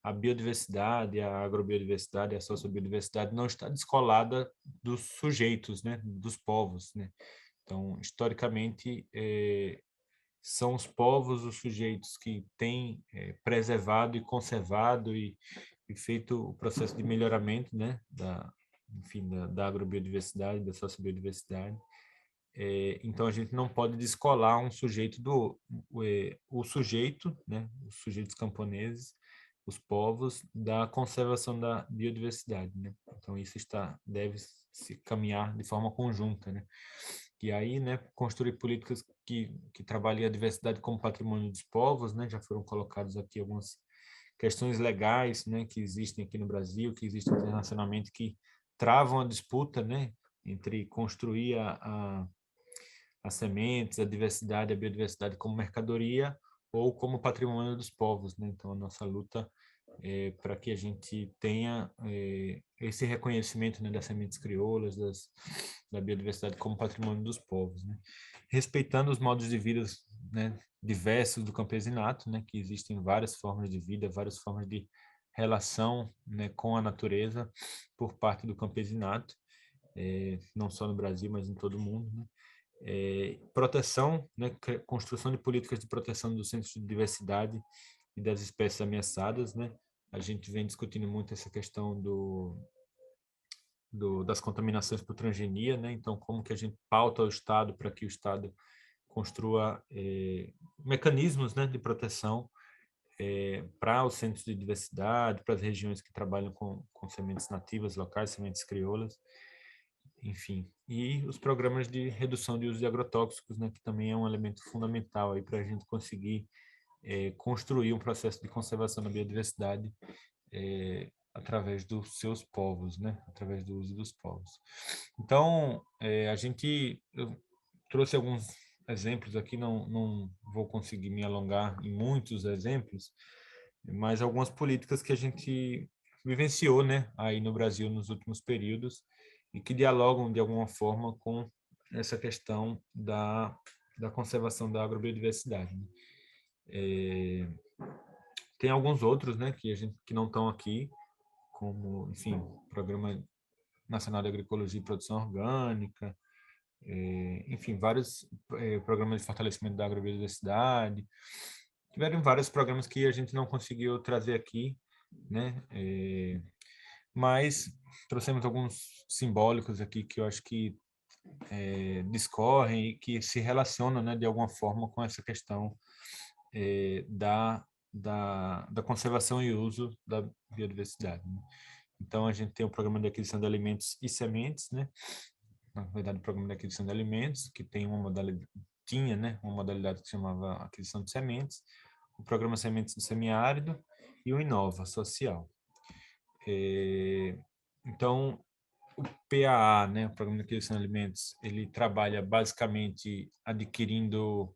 a biodiversidade, a agrobiodiversidade, a sociobiodiversidade não está descolada dos sujeitos, né, dos povos, né? Então, historicamente, são os povos, os sujeitos que têm preservado e conservado e feito o processo de melhoramento, né, enfim, da agrobiodiversidade, da sociobiodiversidade. Então, a gente não pode descolar um sujeito o sujeito, né, os sujeitos camponeses, os povos, da conservação da biodiversidade, né? Então, isso deve se caminhar de forma conjunta, né? E aí, né, construir políticas que trabalhem a diversidade como patrimônio dos povos, né? Já foram colocadas aqui algumas questões legais, né, que existem aqui no Brasil, que existem internacionalmente, que travam a disputa, né, entre construir as sementes, a diversidade, a biodiversidade como mercadoria ou como patrimônio dos povos, né? Então, a nossa luta para que a gente tenha esse reconhecimento, né, das sementes crioulas, da biodiversidade como patrimônio dos povos, né? Respeitando os modos de vida, né, diversos do campesinato, né, que existem várias formas de vida, várias formas de relação, né, com a natureza por parte do campesinato, não só no Brasil, mas em todo o mundo, né? Proteção, né, construção de políticas de proteção dos centros de diversidade e das espécies ameaçadas, né? A gente vem discutindo muito essa questão das contaminações por transgenia, né? Então, como que a gente pauta o Estado para que o Estado construa mecanismos, né, de proteção para os centros de diversidade, para as regiões que trabalham com sementes nativas locais, sementes crioulas, enfim. E os programas de redução de uso de agrotóxicos, né, que também é um elemento fundamental aí para a gente conseguir construir um processo de conservação da biodiversidade através dos seus povos, né, através do uso dos povos. Então, eu trouxe alguns exemplos aqui, não vou conseguir me alongar em muitos exemplos, mas algumas políticas que a gente vivenciou, né, aí no Brasil nos últimos períodos e que dialogam de alguma forma com essa questão da conservação da agrobiodiversidade, né? Tem alguns outros, né, que não estão aqui, como, enfim, Programa Nacional de Agroecologia e Produção Orgânica, enfim, vários programas de fortalecimento da agrobiodiversidade. Tiveram vários programas que a gente não conseguiu trazer aqui, né? Mas trouxemos alguns simbólicos aqui que eu acho que discorrem e que se relacionam, né, de alguma forma com essa questão da conservação e uso da biodiversidade, né? Então, a gente tem o programa de aquisição de alimentos e sementes, né? Na verdade, o programa de aquisição de alimentos, que tem uma modalidade, tinha, né, uma modalidade que se chamava aquisição de sementes, o programa Sementes do Semiárido e o Inova Social. Então, o PAA, né, o Programa de Aquisição de Alimentos, ele trabalha basicamente adquirindo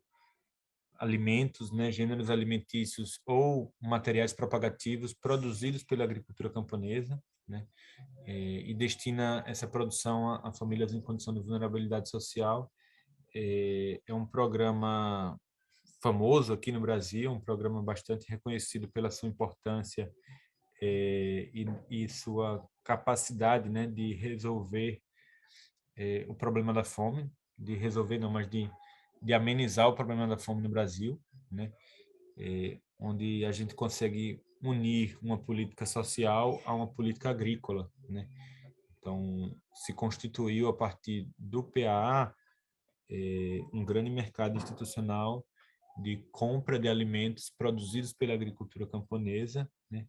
alimentos, né, gêneros alimentícios ou materiais propagativos produzidos pela agricultura camponesa, né, e destina essa produção a famílias em condição de vulnerabilidade social. É um programa famoso aqui no Brasil, um programa bastante reconhecido pela sua importância e sua capacidade, né, de resolver o problema da fome, de resolver não, mas de amenizar o problema da fome no Brasil, né, onde a gente consegue unir uma política social a uma política agrícola, né. Então, se constituiu a partir do PAA um grande mercado institucional de compra de alimentos produzidos pela agricultura camponesa, né?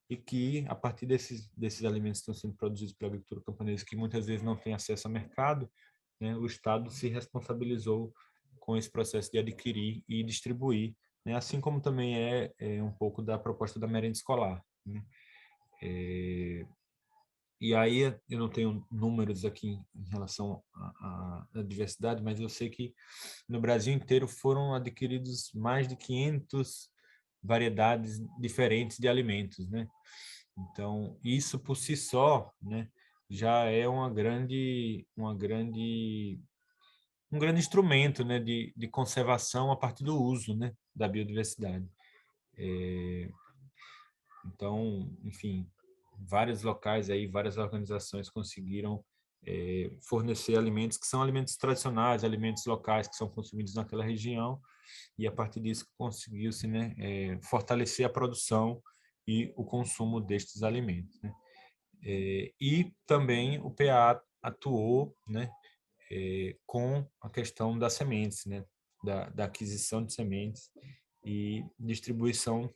E que, a partir desses alimentos que estão sendo produzidos pela agricultura camponesa, que muitas vezes não tem acesso ao mercado, né, o Estado se responsabilizou com esse processo de adquirir e distribuir, né, assim como também é um pouco da proposta da merenda escolar, né? E aí eu não tenho números aqui em relação à diversidade, mas eu sei que no Brasil inteiro foram adquiridos mais de 500 variedades diferentes de alimentos, né? Então, isso por si só, né, já é um grande instrumento, né, de conservação a partir do uso, né, da biodiversidade. Então, enfim, vários locais aí, várias organizações conseguiram fornecer alimentos que são alimentos tradicionais, alimentos locais que são consumidos naquela região, e a partir disso conseguiu-se, né, fortalecer a produção e o consumo destes alimentos, né? E também o PA atuou, né, com a questão das sementes, né, da aquisição de sementes e distribuição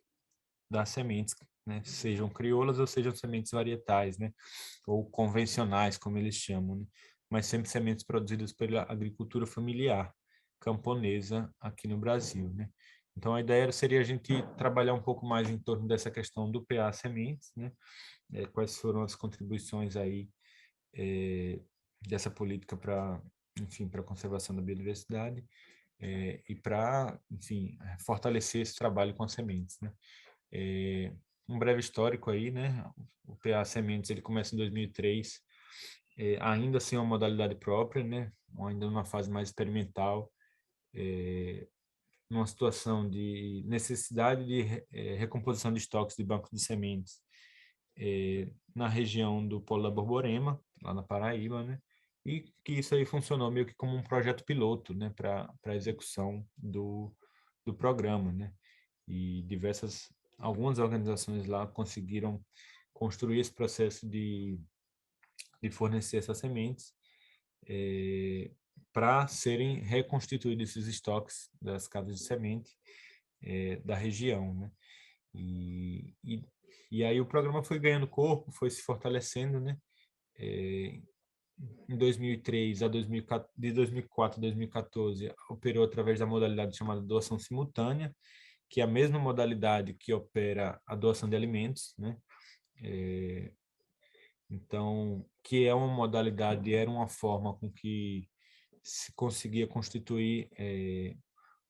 das sementes, né, sejam crioulas ou sejam sementes varietais, né, ou convencionais, como eles chamam, né, mas sempre sementes produzidas pela agricultura familiar camponesa aqui no Brasil, né. Então, a ideia seria a gente trabalhar um pouco mais em torno dessa questão do PA Sementes, né, quais foram as contribuições aí dessa política para, enfim, para a conservação da biodiversidade e para, enfim, fortalecer esse trabalho com as sementes, né. Um breve histórico aí, né? O PA Sementes ele começa em 2003, ainda sem uma modalidade própria, né? Ainda numa fase mais experimental, numa situação de necessidade de recomposição de estoques de bancos de sementes na região do Polo da Borborema, lá na Paraíba, né? E que isso aí funcionou meio que como um projeto piloto, né? Para a execução do programa, né? E algumas organizações lá conseguiram construir esse processo de fornecer essas sementes para serem reconstituídos esses estoques das casas de semente da região, né? E aí o programa foi ganhando corpo, foi se fortalecendo, né? Em 2003 a 2004, de 2004 a 2014, operou através da modalidade chamada doação simultânea, que é a mesma modalidade que opera a doação de alimentos, né? Então, que é uma modalidade, era uma forma com que se conseguia constituir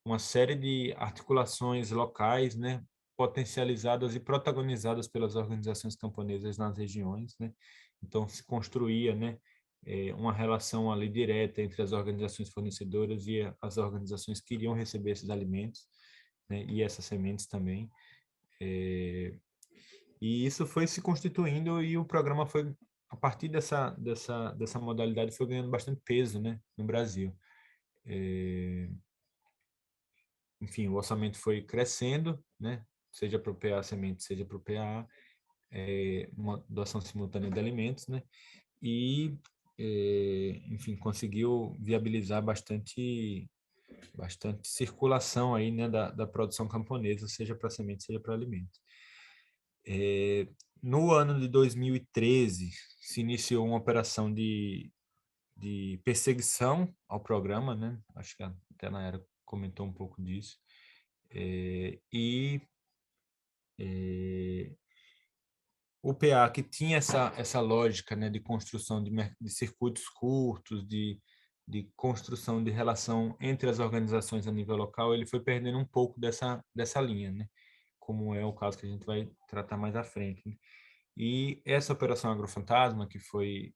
uma série de articulações locais, né? Potencializadas e protagonizadas pelas organizações camponesas nas regiões, né? Então, se construía, né? Uma relação ali direta entre as organizações fornecedoras e as organizações que iriam receber esses alimentos, né, e essas sementes também. E isso foi se constituindo e o programa foi a partir dessa modalidade foi ganhando bastante peso, né, no Brasil. Enfim, o orçamento foi crescendo, né, seja para o PA semente, seja para o PA, uma doação simultânea de alimentos, né, e, enfim, conseguiu viabilizar bastante circulação aí, né, da produção camponesa, seja para semente, seja para alimentos. No ano de 2013, se iniciou uma operação de perseguição ao programa, né? Acho que até na era comentou um pouco disso. O PA, que tinha essa lógica, né, de construção de circuitos curtos, de construção de relação entre as organizações a nível local, ele foi perdendo um pouco dessa linha, né? Como é o caso que a gente vai tratar mais à frente, né? E essa Operação Agrofantasma, que foi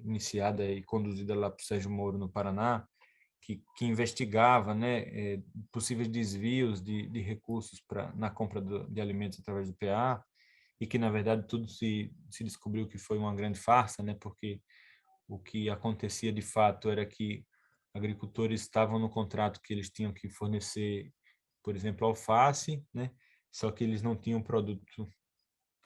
iniciada e conduzida lá por Sérgio Moro, no Paraná, que investigava, né, possíveis desvios de recursos na compra de alimentos através do PA, e que, na verdade, tudo se descobriu que foi uma grande farsa, né, porque o que acontecia de fato era que agricultores estavam no contrato que eles tinham que fornecer, por exemplo, alface, né, só que eles não tinham produto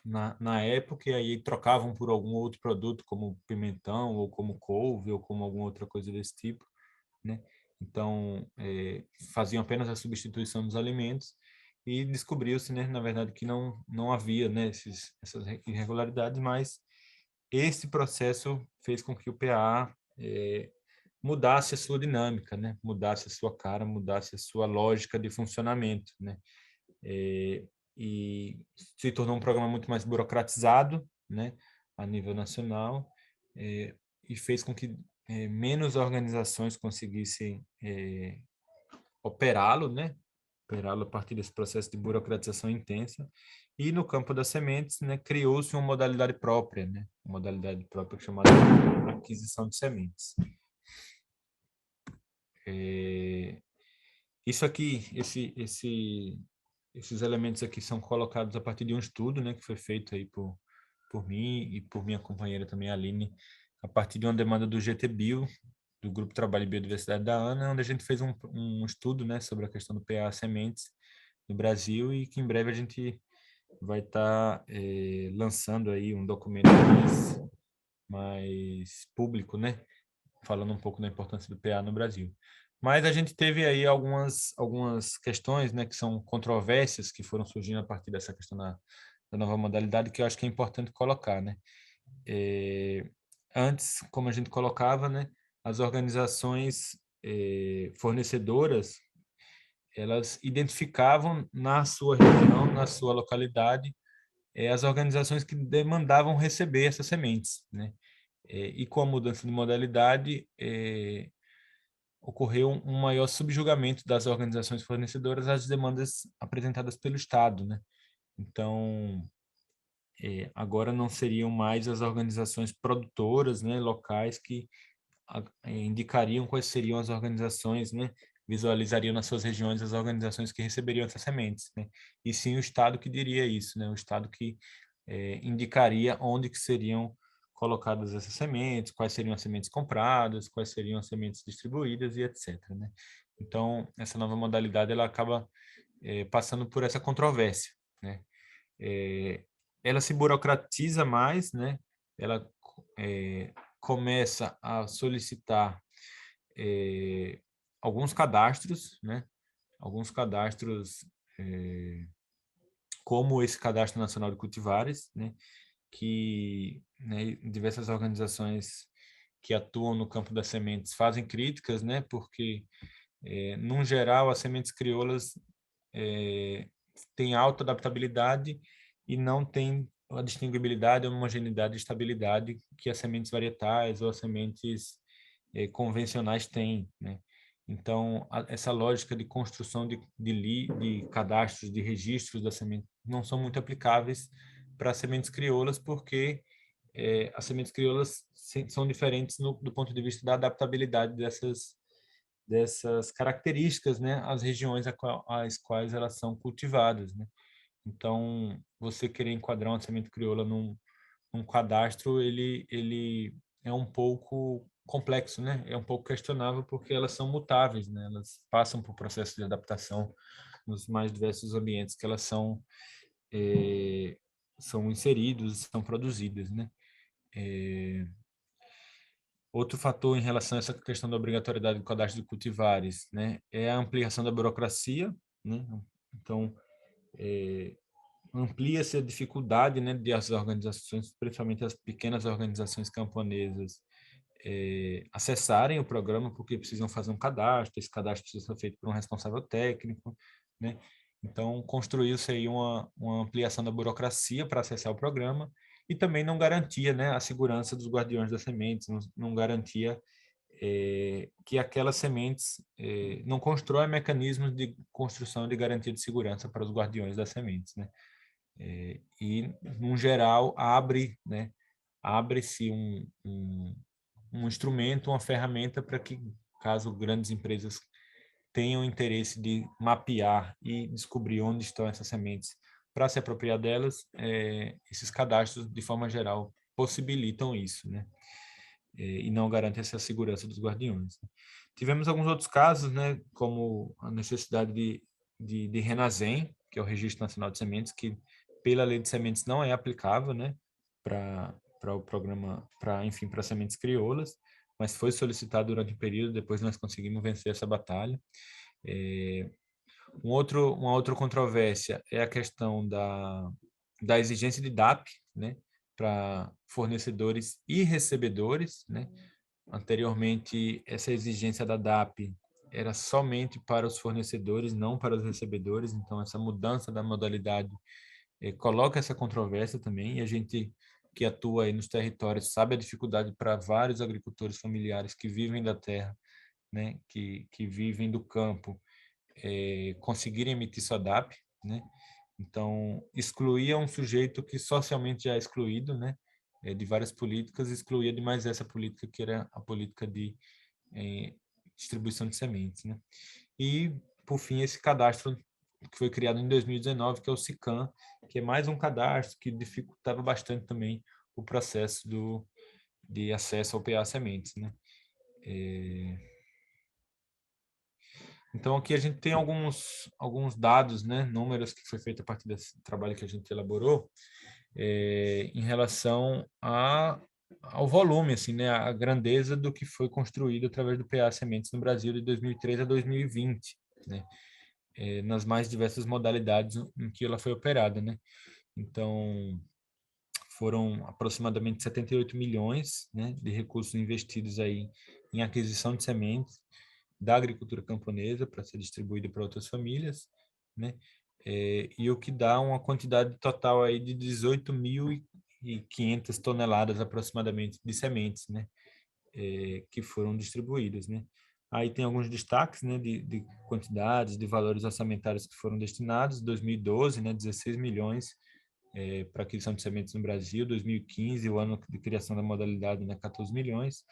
na época, e aí trocavam por algum outro produto, como pimentão, ou como couve, ou como alguma outra coisa desse tipo, né? Então, faziam apenas a substituição dos alimentos, e descobriu-se, né, na verdade, que não havia, né, essas irregularidades, mas esse processo fez com que o PA mudasse a sua dinâmica, né, mudasse a sua cara, mudasse a sua lógica de funcionamento, né, e se tornou um programa muito mais burocratizado, né, a nível nacional, e fez com que menos organizações conseguissem operá-lo, né, operá-lo a partir desse processo de burocratização intensa. E no campo das sementes, né, criou-se uma modalidade própria, né, uma modalidade própria chamada aquisição de sementes. Isso aqui, esses elementos aqui são colocados a partir de um estudo, né, que foi feito aí por mim e por minha companheira também, a Aline, a partir de uma demanda do GTBio, do Grupo Trabalho e Biodiversidade da ANA, onde a gente fez um estudo, né, sobre a questão do PA sementes no Brasil, e que em breve a gente vai estar lançando aí um documento mais público, né, falando um pouco da importância do PA no Brasil. Mas a gente teve aí algumas questões, né, que são controvérsias que foram surgindo a partir dessa questão da nova modalidade, que eu acho que é importante colocar, né? Antes, como a gente colocava, né, as organizações fornecedoras, elas identificavam na sua região, na sua localidade, as organizações que demandavam receber essas sementes, né? E com a mudança de modalidade, ocorreu um maior subjugamento das organizações fornecedoras às demandas apresentadas pelo Estado, né? Então, agora não seriam mais as organizações produtoras, né, locais que indicariam quais seriam as organizações, né, visualizariam nas suas regiões as organizações que receberiam essas sementes, né? E sim o Estado que diria isso, né? O Estado que indicaria onde que seriam colocadas essas sementes, quais seriam as sementes compradas, quais seriam as sementes distribuídas e etc, né? Então, essa nova modalidade ela acaba passando por essa controvérsia, né? Ela se burocratiza mais, né? Ela começa a solicitar alguns cadastros, né? Alguns cadastros, como esse Cadastro Nacional de Cultivares, né? Que, né, diversas organizações que atuam no campo das sementes fazem críticas, né? Porque, num geral, as sementes crioulas têm alta adaptabilidade e não têm a distinguibilidade, a homogeneidade e estabilidade que as sementes varietais ou as sementes convencionais têm, né? Então, essa lógica de construção de cadastros, de registros da semente, não são muito aplicáveis para as sementes crioulas, porque as sementes crioulas são diferentes do ponto de vista da adaptabilidade dessas características, né, às regiões às quais elas são cultivadas, né? Então, você querer enquadrar uma semente crioula um cadastro ele é um pouco complexo, né? É um pouco questionável porque elas são mutáveis, né? Elas passam por processo de adaptação nos mais diversos ambientes que elas são inseridos, são produzidas, né? Outro fator em relação a essa questão da obrigatoriedade do cadastro de cultivares, né, é a ampliação da burocracia, né? Então, amplia-se a dificuldade, né, de as organizações, principalmente as pequenas organizações camponesas, acessarem o programa, porque precisam fazer um cadastro, esse cadastro precisa ser feito por um responsável técnico, né? Então, construiu-se aí uma ampliação da burocracia para acessar o programa e também não garantia, né, a segurança dos guardiões das sementes, não garantia que aquelas sementes não constrói mecanismos de construção de garantia de segurança para os guardiões das sementes, né? E, no geral, abre-se um instrumento, uma ferramenta para que, caso grandes empresas tenham interesse de mapear e descobrir onde estão essas sementes para se apropriar delas, esses cadastros, de forma geral, possibilitam isso, né? E não garantem essa segurança dos guardiões. Tivemos alguns outros casos, né, como a necessidade de Renasem, que é o Registro Nacional de Sementes, que pela Lei de Sementes não é aplicável, né, para o programa, enfim, para sementes crioulas, mas foi solicitado durante o período, depois nós conseguimos vencer essa batalha. Uma outra controvérsia é a questão da exigência de DAP, né, para fornecedores e recebedores, né? Anteriormente, essa exigência da DAP era somente para os fornecedores, não para os recebedores. Então, essa mudança da modalidade coloca essa controvérsia também. E a gente que atua aí nos territórios sabe a dificuldade para vários agricultores familiares que vivem da terra, né, que vivem do campo, conseguirem emitir sua DAP, né? Então, excluía um sujeito que socialmente já é excluído, né, de várias políticas, excluía demais essa política que era a política de distribuição de sementes, né? E, por fim, esse cadastro que foi criado em 2019, que é o SICAM, que é mais um cadastro que dificultava bastante também o processo de acesso ao PA Sementes, né? Então, aqui a gente tem alguns dados, né, números que foi feito a partir desse trabalho que a gente elaborou, em relação ao volume, assim, né, a grandeza do que foi construído através do PA Sementes no Brasil de 2003 a 2020, né, nas mais diversas modalidades em que ela foi operada, né. Então, foram aproximadamente 78 milhões, né, de recursos investidos aí em aquisição de sementes da agricultura camponesa para ser distribuído para outras famílias, né? E o que dá uma quantidade total aí de 18.500 toneladas aproximadamente de sementes, né? Que foram distribuídas, né? Aí tem alguns destaques, né, de quantidades, de valores orçamentários que foram destinados. 2012, né, 16 milhões para aquisição de sementes no Brasil, 2015, o ano de criação da modalidade, né, 14 milhões,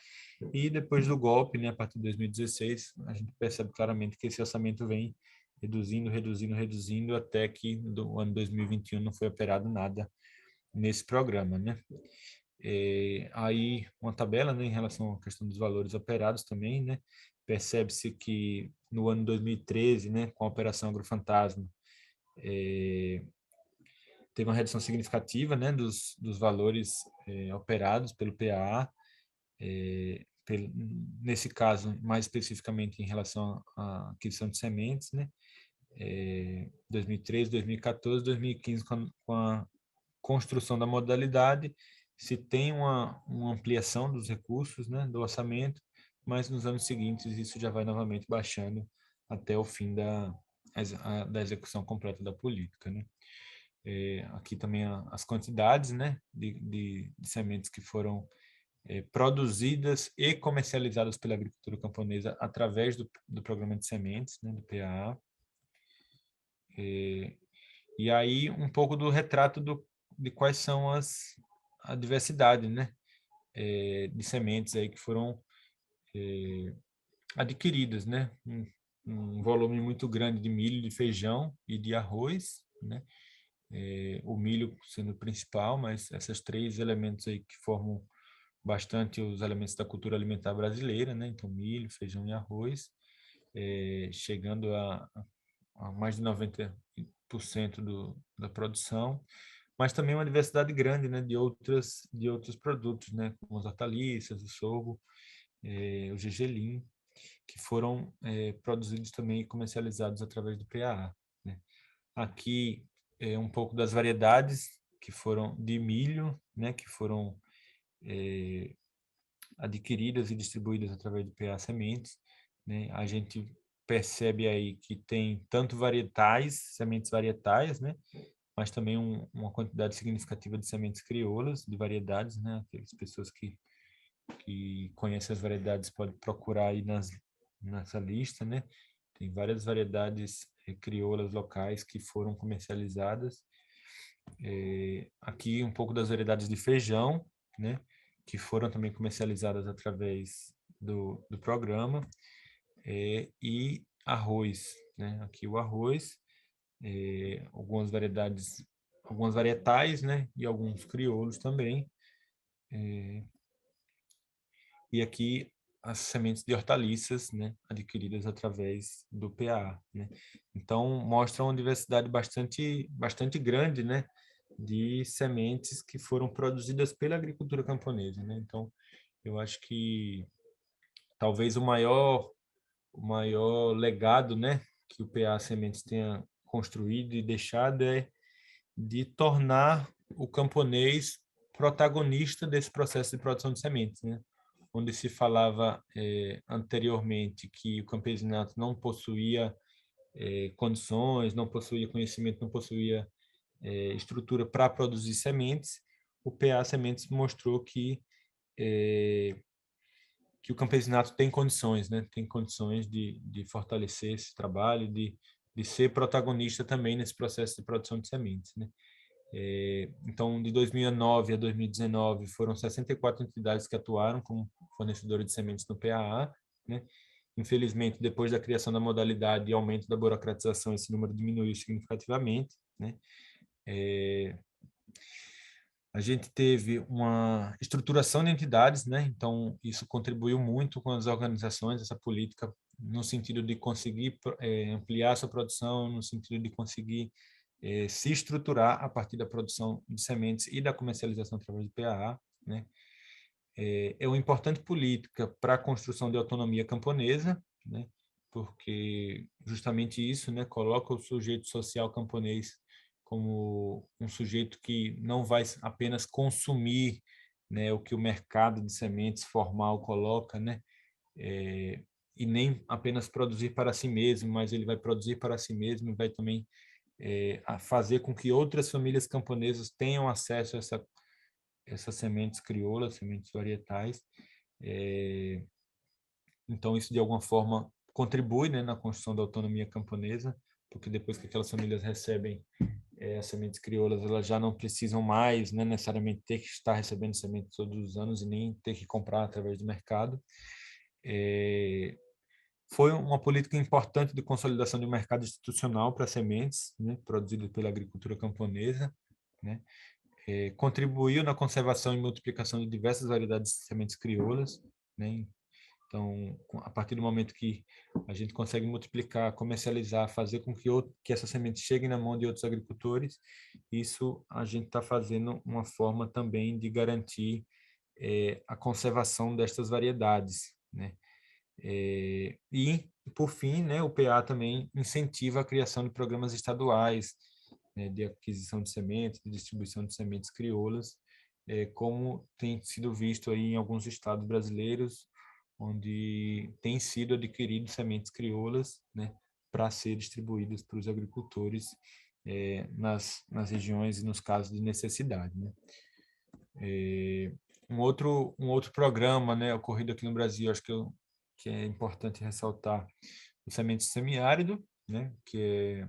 e depois do golpe, né, a partir de 2016, a gente percebe claramente que esse orçamento vem reduzindo, até que no ano 2021 não foi operado nada nesse programa, né. Aí uma tabela, né, em relação à questão dos valores operados também, né, percebe-se que no ano 2013, né, com a Operação Agrofantasma, teve uma redução significativa, né, dos valores operados pelo PAA, nesse caso, mais especificamente em relação à aquisição de sementes, né, 2013, 2014, 2015, com a construção da modalidade, se tem uma ampliação dos recursos, né, do orçamento, mas nos anos seguintes isso já vai novamente baixando até o fim da execução completa da política, né. Aqui também as quantidades, né, de sementes que foram produzidas e comercializadas pela agricultura camponesa através do programa de sementes, né, do PAA. E aí um pouco do retrato de quais são a diversidade, né, de sementes aí que foram adquiridas, né, um volume muito grande de milho, de feijão e de arroz, né, o milho sendo o principal, mas esses 3 elementos aí que formam bastante os elementos da cultura alimentar brasileira, né? Então, milho, feijão e arroz, chegando a mais de 90% da produção, mas também uma diversidade grande, né, de outros produtos, né, como as hortaliças, o sorgo, o gergelim, que foram produzidos também e comercializados através do PAA, né. Aqui é um pouco das variedades que foram de milho, né, que foram adquiridas e distribuídas através do PA Sementes, né. A gente percebe aí que tem tanto varietais, sementes varietais, né, mas também uma quantidade significativa de sementes crioulas, de variedades, né? Aquelas pessoas que conhecem as variedades podem procurar aí nessa lista, né? Tem várias variedades crioulas locais que foram comercializadas. Aqui um pouco das variedades de feijão, né? Que foram também comercializadas através do programa. E arroz, né? Aqui o arroz, algumas variedades, algumas varietais, né? E alguns crioulos também. E aqui as sementes de hortaliças, né? Adquiridas através do PA, né? Então mostra uma diversidade bastante grande, né? De sementes que foram produzidas pela agricultura camponesa, né? Então eu acho que talvez o maior legado, né, que o PA Sementes tenha construído e deixado é de tornar o camponês protagonista desse processo de produção de sementes, né? Onde se falava anteriormente que o campesinato não possuía condições, não possuía conhecimento, não possuía estrutura para produzir sementes, o PA Sementes mostrou que o campesinato tem condições, né? Tem condições de fortalecer esse trabalho, de ser protagonista também nesse processo de produção de sementes, né? Então, de 2009 a 2019, foram 64 entidades que atuaram como fornecedores de sementes no PAA, né? Infelizmente, depois da criação da modalidade e aumento da burocratização, esse número diminuiu significativamente, né? A gente teve uma estruturação de entidades, né? Então, isso contribuiu muito com as organizações, essa política, no sentido de conseguir ampliar a sua produção, no sentido de conseguir se estruturar a partir da produção de sementes e da comercialização através do PAA, né? É uma importante política para a construção de autonomia camponesa, né? Porque justamente isso, né, coloca o sujeito social camponês como um sujeito que não vai apenas consumir, né, o que o mercado de sementes formal coloca, né, e nem apenas produzir para si mesmo, mas ele vai produzir para si mesmo e vai também a fazer com que outras famílias camponesas tenham acesso a essas sementes crioulas, sementes varietais. Então, isso de alguma forma contribui, né, na construção da autonomia camponesa, porque depois que aquelas famílias recebem as sementes crioulas, elas já não precisam mais, né, necessariamente ter que estar recebendo sementes todos os anos e nem ter que comprar através do mercado. Foi uma política importante de consolidação do mercado institucional para sementes, né, produzidas pela agricultura camponesa, né, contribuiu na conservação e multiplicação de diversas variedades de sementes crioulas, né. Então, a partir do momento que a gente consegue multiplicar, comercializar, fazer com que essas sementes cheguem na mão de outros agricultores, isso a gente está fazendo uma forma também de garantir a conservação destas variedades, né? E, por fim, né, o PA também incentiva a criação de programas estaduais, né, de aquisição de sementes, de distribuição de sementes crioulas, como tem sido visto aí em alguns estados brasileiros, onde tem sido adquirido sementes crioulas, né, para ser distribuídas para os agricultores nas regiões e nos casos de necessidade, né. Um outro programa, né, ocorrido aqui no Brasil, acho que é importante ressaltar, o Sementes Semiárido, né, que é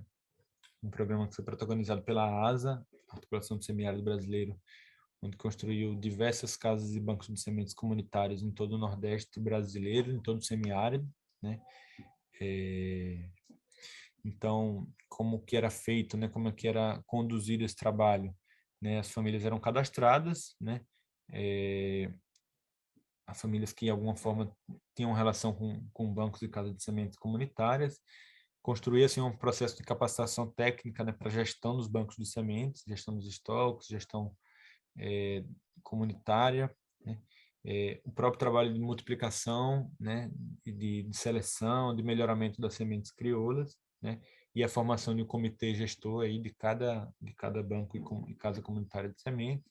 um programa que foi protagonizado pela ASA, Articulação do Semiárido Brasileiro, onde construiu diversas casas e bancos de sementes comunitários em todo o Nordeste brasileiro, em todo o semiárido, né? Então, como que era feito, né, como é que era conduzido esse trabalho, né? As famílias eram cadastradas, né? As famílias que, de alguma forma, tinham relação com bancos e casas de sementes comunitárias. Construía-se um processo de capacitação técnica, né, para a gestão dos bancos de sementes, gestão dos estoques, gestão comunitária, né? O próprio trabalho de multiplicação, né, e de seleção, de melhoramento das sementes crioulas, né, e a formação de um comitê gestor aí de cada banco e casa comunitária de sementes.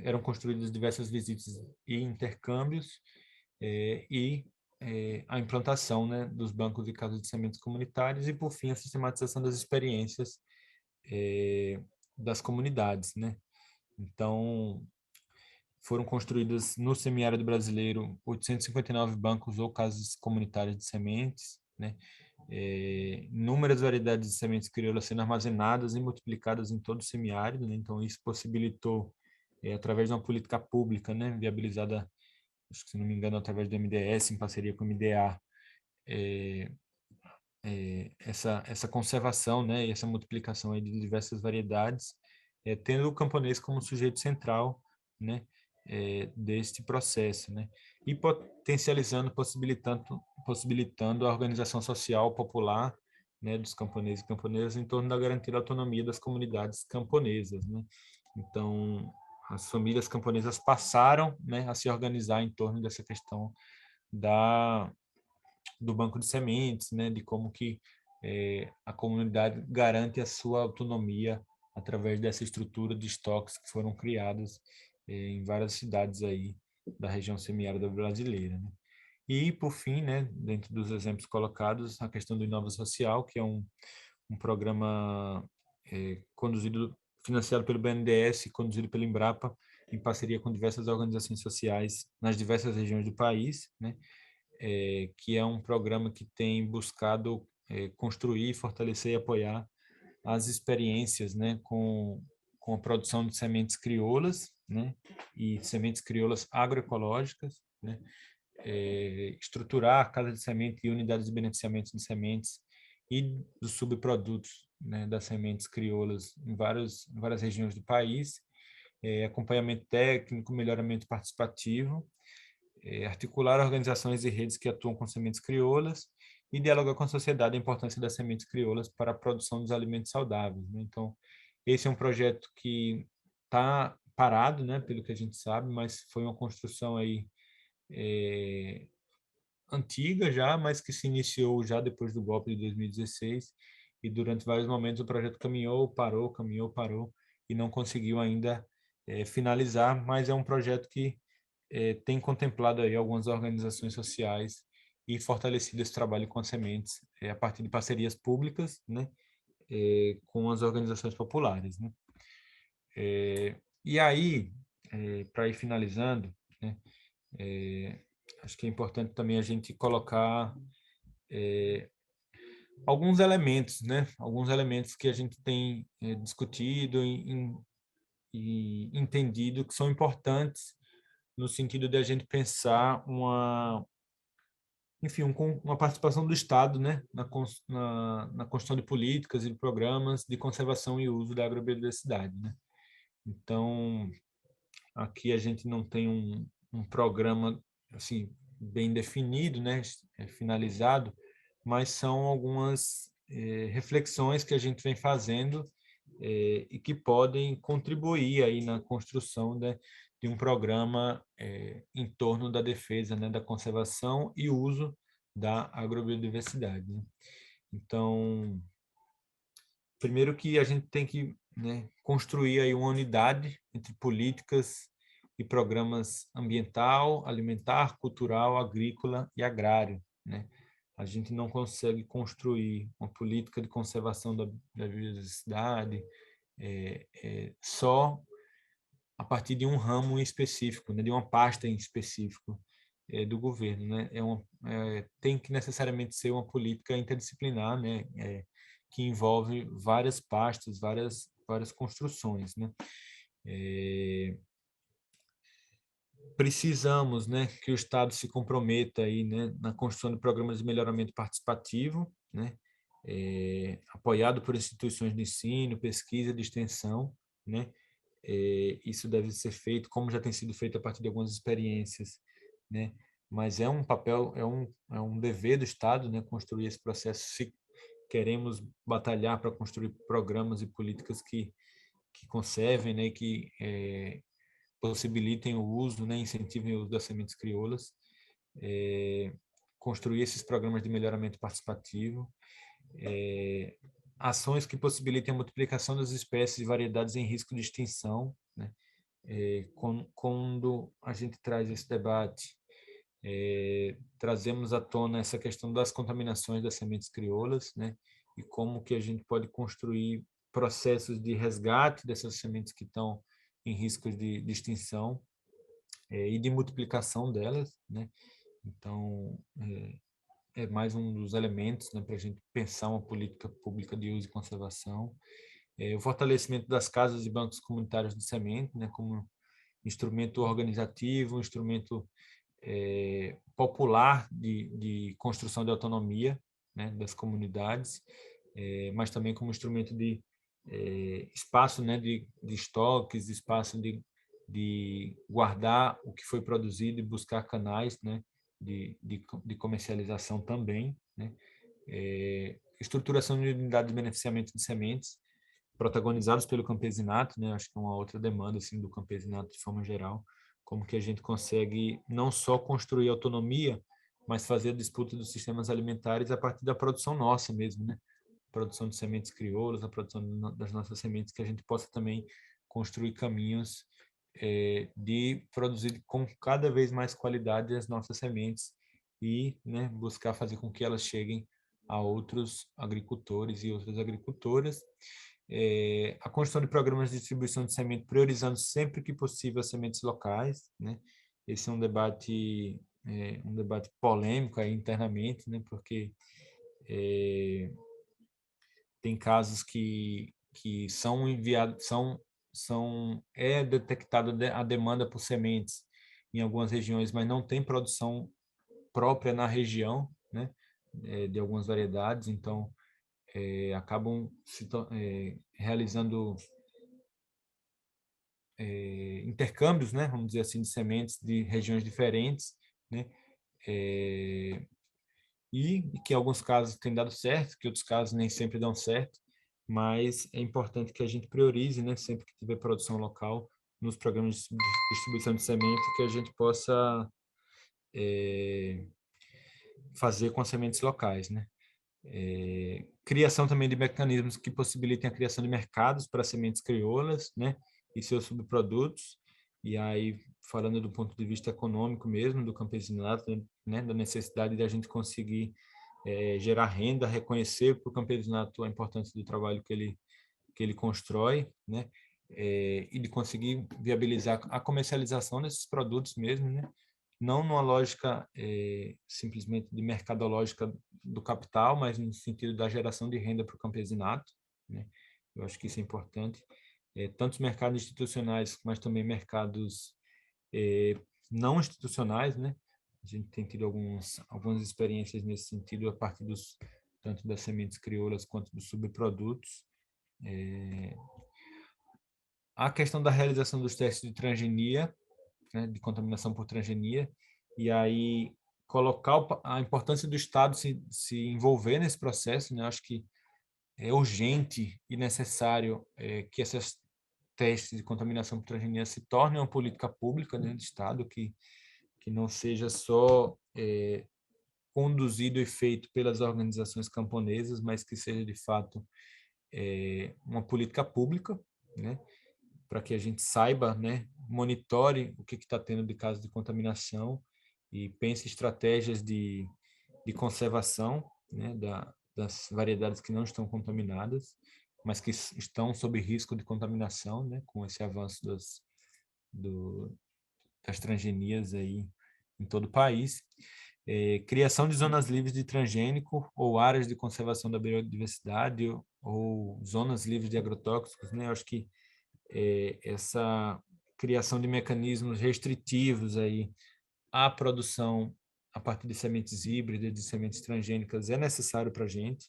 Eram construídas diversas visitas e intercâmbios, e a implantação, né, dos bancos e casas de sementes comunitárias e, por fim, a sistematização das experiências das comunidades, né? Então, foram construídas no semiárido brasileiro 859 bancos ou casas comunitárias de sementes, né? Inúmeras variedades de sementes crioulas sendo armazenadas e multiplicadas em todo o semiárido, né? Então, isso possibilitou, através de uma política pública, né, viabilizada, acho que, se não me engano, através do MDS, em parceria com o MDA, essa conservação, né, e essa multiplicação aí de diversas variedades, tendo o camponês como sujeito central, né, deste processo, né, e potencializando, possibilitando a organização social popular, né, dos camponeses e camponesas em torno da garantia da autonomia das comunidades camponesas, né. Então, as famílias camponesas passaram, né, a se organizar em torno dessa questão do banco de sementes, né, de como que a comunidade garante a sua autonomia através dessa estrutura de estoques que foram criadas em várias cidades aí da região semiárida brasileira, né? E, por fim, né, dentro dos exemplos colocados, a questão do Inova Social, que é um programa financiado pelo BNDES, conduzido pelo Embrapa, em parceria com diversas organizações sociais nas diversas regiões do país, né? Que é um programa que tem buscado construir, fortalecer e apoiar as experiências, né, com a produção de sementes crioulas, né, e sementes crioulas agroecológicas, né, estruturar casas de semente e unidades de beneficiamento de sementes e dos subprodutos, né, das sementes crioulas em várias regiões do país, acompanhamento técnico, melhoramento participativo, articular organizações e redes que atuam com sementes crioulas e dialogar com a sociedade a importância das sementes crioulas para a produção dos alimentos saudáveis, né? Então, esse é um projeto que está parado, né, pelo que a gente sabe, mas foi uma construção aí antiga já, mas que se iniciou já depois do golpe de 2016 e durante vários momentos o projeto caminhou, parou e não conseguiu ainda finalizar, mas é um projeto que tem contemplado aí algumas organizações sociais e fortalecido esse trabalho com as sementes a partir de parcerias públicas, né, com as organizações populares, né. E aí, para ir finalizando, né, acho que é importante também a gente colocar alguns elementos, né, alguns elementos que a gente tem discutido e entendido que são importantes no sentido de a gente pensar uma participação do Estado, né, na construção de políticas e de programas de conservação e uso da agrobiodiversidade, né. Então, aqui a gente não tem um programa assim bem definido, né, finalizado, mas são algumas reflexões que a gente vem fazendo e que podem contribuir aí na construção de um programa em torno da defesa, né, da conservação e uso da agrobiodiversidade, né? Então, primeiro que a gente tem que, né, construir aí uma unidade entre políticas e programas ambiental, alimentar, cultural, agrícola e agrário, né? A gente não consegue construir uma política de conservação da biodiversidade só a partir de um ramo em específico, né, de uma pasta em específico do governo, né? Tem que necessariamente ser uma política interdisciplinar, né, que envolve várias pastas, várias construções, né? Precisamos, né, que o Estado se comprometa aí, né, na construção de programas de melhoramento participativo, né, apoiado por instituições de ensino, pesquisa, de extensão, né? Isso deve ser feito, como já tem sido feito a partir de algumas experiências, né? Mas é um papel, é um dever do Estado, né? Construir esse processo, se queremos batalhar para construir programas e políticas que conservem, né? Que possibilitem o uso, né? Incentivem o uso das sementes crioulas, construir esses programas de melhoramento participativo, ações que possibilitem a multiplicação das espécies e variedades em risco de extinção, né? Quando a gente traz esse debate, trazemos à tona essa questão das contaminações das sementes crioulas, né? E como que a gente pode construir processos de resgate dessas sementes que estão em risco de extinção, e de multiplicação delas, né? Então, é mais um dos elementos, né, para a gente pensar uma política pública de uso e conservação. O fortalecimento das casas e bancos comunitários de semente, né, como instrumento organizativo, um instrumento popular de construção de autonomia, né, das comunidades, mas também como instrumento de espaço, né, de estoques, espaço de guardar o que foi produzido e buscar canais, né, de comercialização também, né? Estruturação de unidades de beneficiamento de sementes, protagonizados pelo campesinato, né? Acho que é uma outra demanda assim do campesinato de forma geral, como que a gente consegue não só construir autonomia, mas fazer a disputa dos sistemas alimentares a partir da produção nossa mesmo, né? Produção de sementes crioulas, a produção das nossas sementes, que a gente possa também construir caminhos de produzir com cada vez mais qualidade as nossas sementes e, né, buscar fazer com que elas cheguem a outros agricultores e outras agricultoras. A construção de programas de distribuição de semente, priorizando sempre que possível as sementes locais, né? Esse é um debate polêmico aí internamente, né? Porque tem casos que são enviados, é detectada a demanda por sementes em algumas regiões, mas não tem produção própria na região, né? De algumas variedades, então acabam realizando intercâmbios, né? Vamos dizer assim, de sementes de regiões diferentes, né? E que em alguns casos tem dado certo, que outros casos nem sempre dão certo, mas é importante que a gente priorize, né, sempre que tiver produção local, nos programas de distribuição de semente, que a gente possa fazer com as sementes locais, né? Criação também de mecanismos que possibilitem a criação de mercados para sementes crioulas, né, e seus subprodutos, e aí falando do ponto de vista econômico mesmo, do campesinato, né, da necessidade de a gente conseguir gerar renda, reconhecer para o campesinato a importância do trabalho que ele constrói, né, e de conseguir viabilizar a comercialização desses produtos mesmo, né, não numa lógica simplesmente de mercadológica do capital, mas no sentido da geração de renda para o campesinato, né? Eu acho que isso é importante. Tanto os mercados institucionais, mas também mercados não institucionais, né? A gente tem tido algumas experiências nesse sentido a partir tanto das sementes crioulas quanto dos subprodutos. A questão da realização dos testes de transgenia, né, de contaminação por transgenia, e aí colocar a importância do Estado se envolver nesse processo, né? Acho que é urgente e necessário que esses testes de contaminação por transgenia se tornem uma política pública dentro do Estado, que não seja só conduzido e feito pelas organizações camponesas, mas que seja de fato uma política pública, né? Para que a gente saiba, né, monitore o que está tendo de caso de contaminação e pense estratégias de conservação, né, das variedades que não estão contaminadas, mas que estão sob risco de contaminação, né, com esse avanço das transgenias aí em todo o país. Criação de zonas livres de transgênico ou áreas de conservação da biodiversidade ou zonas livres de agrotóxicos, né? Eu acho que essa criação de mecanismos restritivos aí à produção a partir de sementes híbridas, de sementes transgênicas, é necessário para a gente,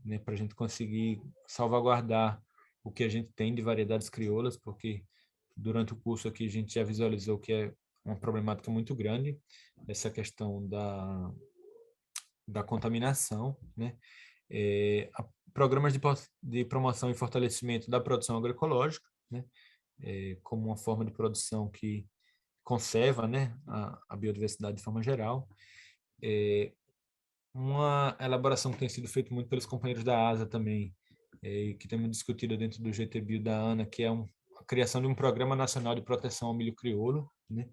né, para a gente conseguir salvaguardar o que a gente tem de variedades crioulas, porque durante o curso aqui a gente já visualizou que é uma problemática muito grande, essa questão da contaminação, né? Programas de promoção e fortalecimento da produção agroecológica, né? Como uma forma de produção que conserva, né, a biodiversidade de forma geral. Uma elaboração que tem sido feita muito pelos companheiros da ASA também, que temos discutido dentro do GTBio da ANA, que é a criação de um Programa Nacional de Proteção ao Milho Crioulo, né?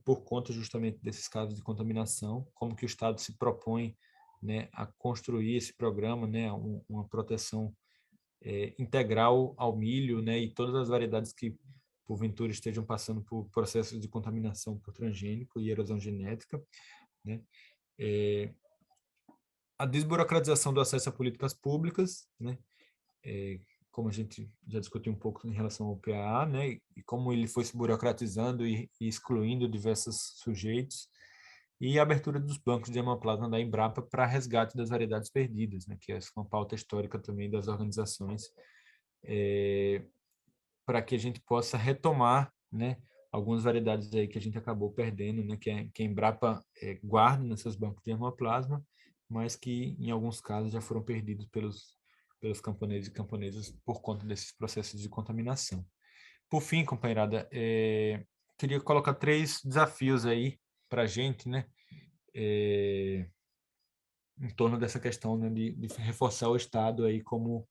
Por conta justamente desses casos de contaminação, como que o Estado se propõe, né, a construir esse programa, né, uma proteção integral ao milho, né, e todas as variedades que porventura estejam passando por processos de contaminação por transgênico e erosão genética, né? A desburocratização do acesso a políticas públicas, né? Como a gente já discutiu um pouco em relação ao PAA, né, e como ele foi se burocratizando e excluindo diversos sujeitos, e a abertura dos bancos de hemoplasma da Embrapa para resgate das variedades perdidas, né, que é uma pauta histórica também das organizações, para que a gente possa retomar, né, algumas variedades aí que a gente acabou perdendo, né, que a Embrapa guarda nesses bancos de hemoplasma, mas que em alguns casos já foram perdidos pelos camponeses e camponesas por conta desses processos de contaminação. Por fim, companheirada, queria colocar 3 desafios aí para a gente, né, em torno dessa questão, né, de reforçar o Estado aí como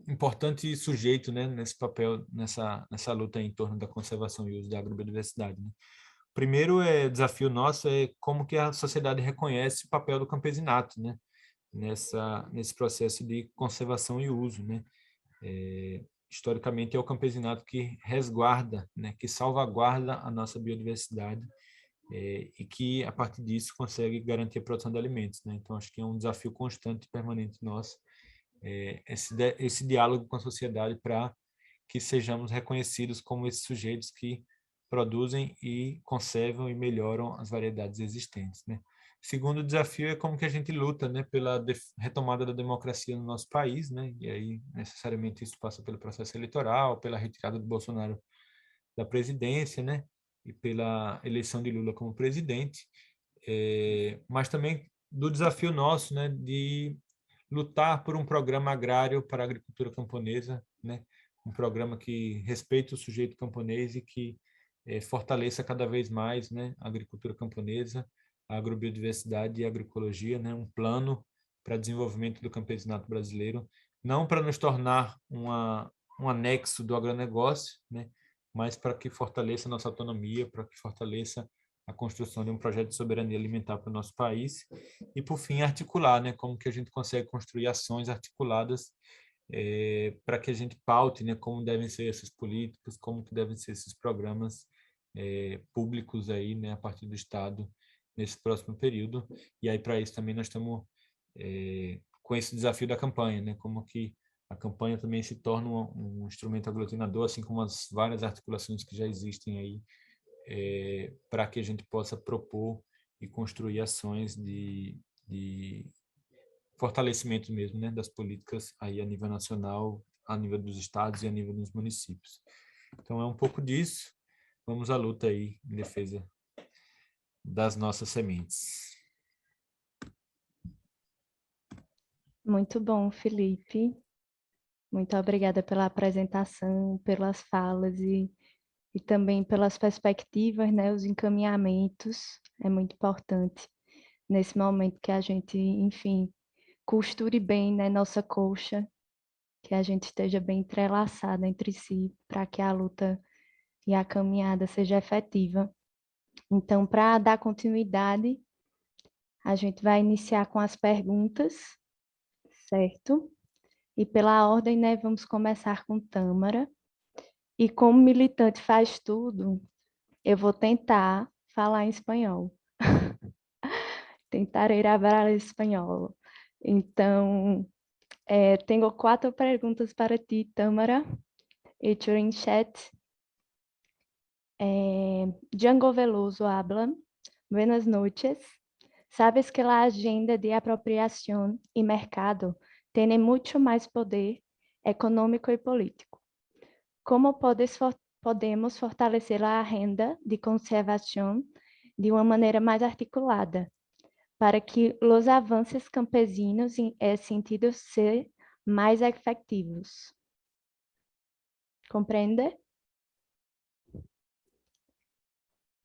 importante sujeito, né, nesse papel, nessa luta em torno da conservação e uso da agrobiodiversidade, né? Primeiro desafio nosso é como que a sociedade reconhece o papel do campesinato, né, nesse processo de conservação e uso, né? Historicamente é o campesinato que resguarda, né, que salvaguarda a nossa biodiversidade, e que a partir disso consegue garantir a produção de alimentos, né? Então acho que é um desafio constante e permanente nosso, esse diálogo com a sociedade para que sejamos reconhecidos como esses sujeitos que produzem e conservam e melhoram as variedades existentes, né? Segundo desafio é como que a gente luta, né, pela retomada da democracia no nosso país, né? E aí necessariamente isso passa pelo processo eleitoral, pela retirada do Bolsonaro da presidência, né? E pela eleição de Lula como presidente, mas também do desafio nosso, né, de lutar por um programa agrário para a agricultura camponesa, né? Um programa que respeite o sujeito camponês e que fortaleça cada vez mais, né, a agricultura camponesa, a agrobiodiversidade e a agroecologia, né? Um plano para desenvolvimento do campesinato brasileiro, não para nos tornar um anexo do agronegócio, né? Mas para que fortaleça a nossa autonomia, para que fortaleça a construção de um projeto de soberania alimentar para o nosso país e, por fim, articular, né, como que a gente consegue construir ações articuladas para que a gente paute, né, como devem ser essas políticas, como que devem ser esses programas públicos aí, né, a partir do Estado nesse próximo período. E aí para isso também nós estamos com esse desafio da campanha, né, como que a campanha também se torna um instrumento aglutinador, assim como as várias articulações que já existem aí, para que a gente possa propor e construir ações de fortalecimento mesmo, né, das políticas aí a nível nacional, a nível dos estados e a nível dos municípios. Então é um pouco disso. Vamos à luta aí em defesa das nossas sementes. Muito bom, Felipe. Muito obrigada pela apresentação, pelas falas e também pelas perspectivas, né, os encaminhamentos. É muito importante nesse momento que a gente, enfim, costure bem, né, nossa colcha, que a gente esteja bem entrelaçada entre si para que a luta e a caminhada seja efetiva. Então, para dar continuidade, a gente vai iniciar com as perguntas, certo? E pela ordem, né, vamos começar com Tâmara. E como militante faz tudo, eu vou tentar falar em espanhol. Tentarei hablar espanhol. Então, tenho 4 perguntas para ti, Tâmara. Hecho en chat. Django Veloso habla. Buenas noches. Sabes que a agenda de apropriação e mercado tem muito mais poder econômico e político. Como podemos fortalecer a agenda de conservação de uma maneira mais articulada, para que os avanços campesinos em esse sentido sejam mais efetivos? Compreende?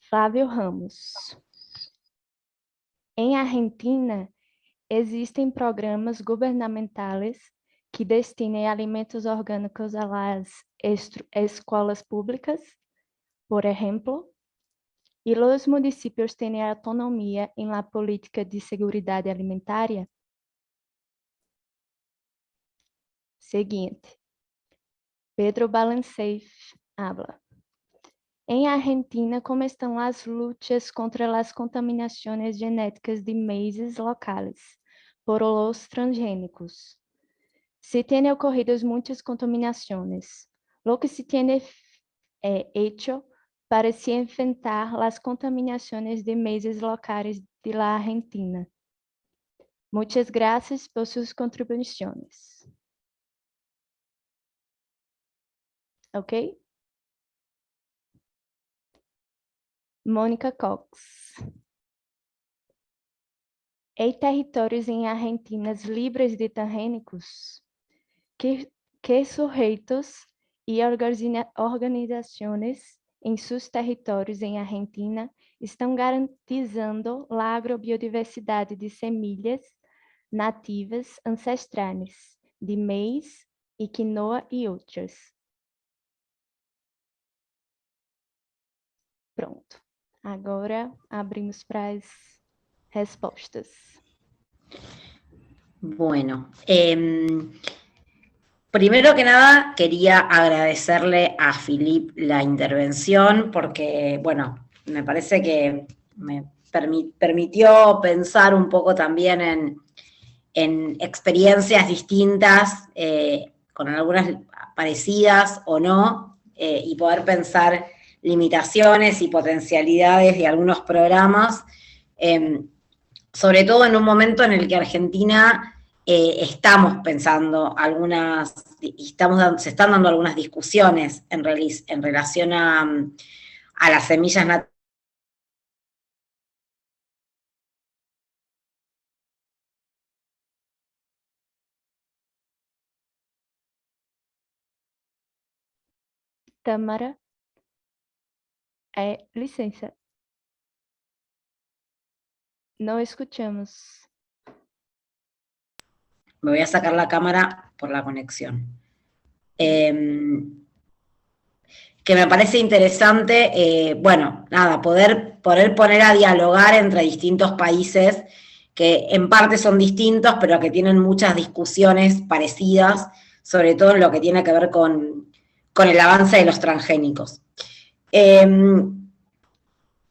Flávio Ramos. Em Argentina, existem programas governamentais que destinem alimentos orgânicos às escolas públicas, por exemplo, e os municípios têm autonomia em la política de seguridade alimentária? Seguinte. Pedro Balanceif habla. Em Argentina, como estão as lutas contra as contaminações genéticas de maízes locais por los transgênicos? Se têm ocorrido muitas contaminações, lo que se tem hecho para se enfrentar as contaminações de maízes locais de la Argentina. Muitas graças por suas contribuições. Ok? Mônica Cox. Em territórios em Argentinas livres de transgênicos, que sujeitos e organizações em seus territórios em Argentina estão garantizando a agrobiodiversidade de semilhas nativas ancestrais de maíz e quinoa e outras? Pronto. Agora abrimos para as respostas. Bueno, primero que nada quería agradecerle a Philippe la intervención porque, bueno, me parece que me permitió pensar un poco también en experiencias distintas, con algunas parecidas o no, y poder pensar limitaciones y potencialidades de algunos programas, sobre todo en un momento en el que Argentina estamos pensando se están dando algunas discusiones en relación a las semillas naturales. Tâmara, licença. No escuchamos. Me voy a sacar la cámara por la conexión. Que me parece interesante, bueno, nada, poder poner a dialogar entre distintos países que en parte son distintos, pero que tienen muchas discusiones parecidas, sobre todo en lo que tiene que ver con el avance de los transgénicos.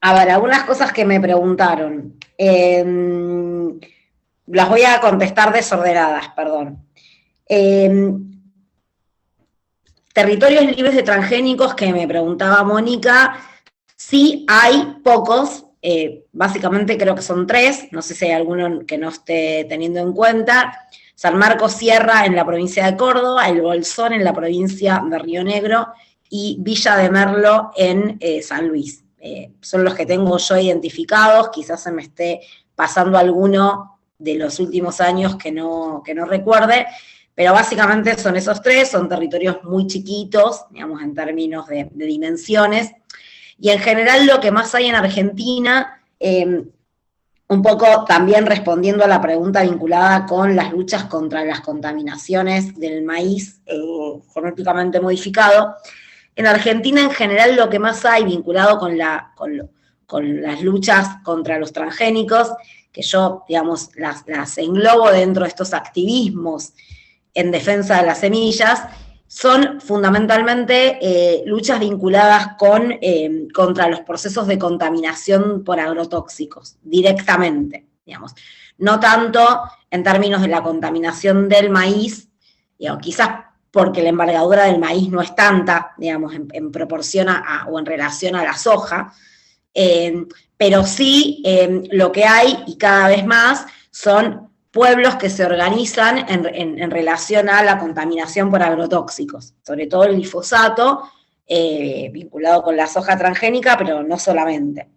A ver, algunas cosas que me preguntaron. Las voy a contestar desordenadas, perdón. Territorios libres de transgénicos que me preguntaba Mónica, sí hay pocos, básicamente creo que son 3, no sé si hay alguno que no esté teniendo en cuenta. San Marcos Sierra en la provincia de Córdoba, El Bolsón en la provincia de Río Negro y Villa de Merlo en San Luis. Son los que tengo yo identificados, quizás se me esté pasando alguno de los últimos años que no recuerde, pero básicamente son esos 3, son territorios muy chiquitos, digamos, en términos de dimensiones, y en general lo que más hay en Argentina, un poco también respondiendo a la pregunta vinculada con las luchas contra las contaminaciones del maíz genéticamente modificado, en Argentina en general lo que más hay vinculado con las luchas contra los transgénicos, que yo, digamos, las englobo dentro de estos activismos en defensa de las semillas, son fundamentalmente luchas vinculadas contra los procesos de contaminación por agrotóxicos, directamente, digamos. No tanto en términos de la contaminación del maíz, digamos, quizás porque la envergadura del maíz no es tanta, digamos, en proporción o en relación a la soja, Pero sí lo que hay, y cada vez más, son pueblos que se organizan en relación a la contaminación por agrotóxicos, sobre todo el glifosato, vinculado con la soja transgénica, pero no solamente.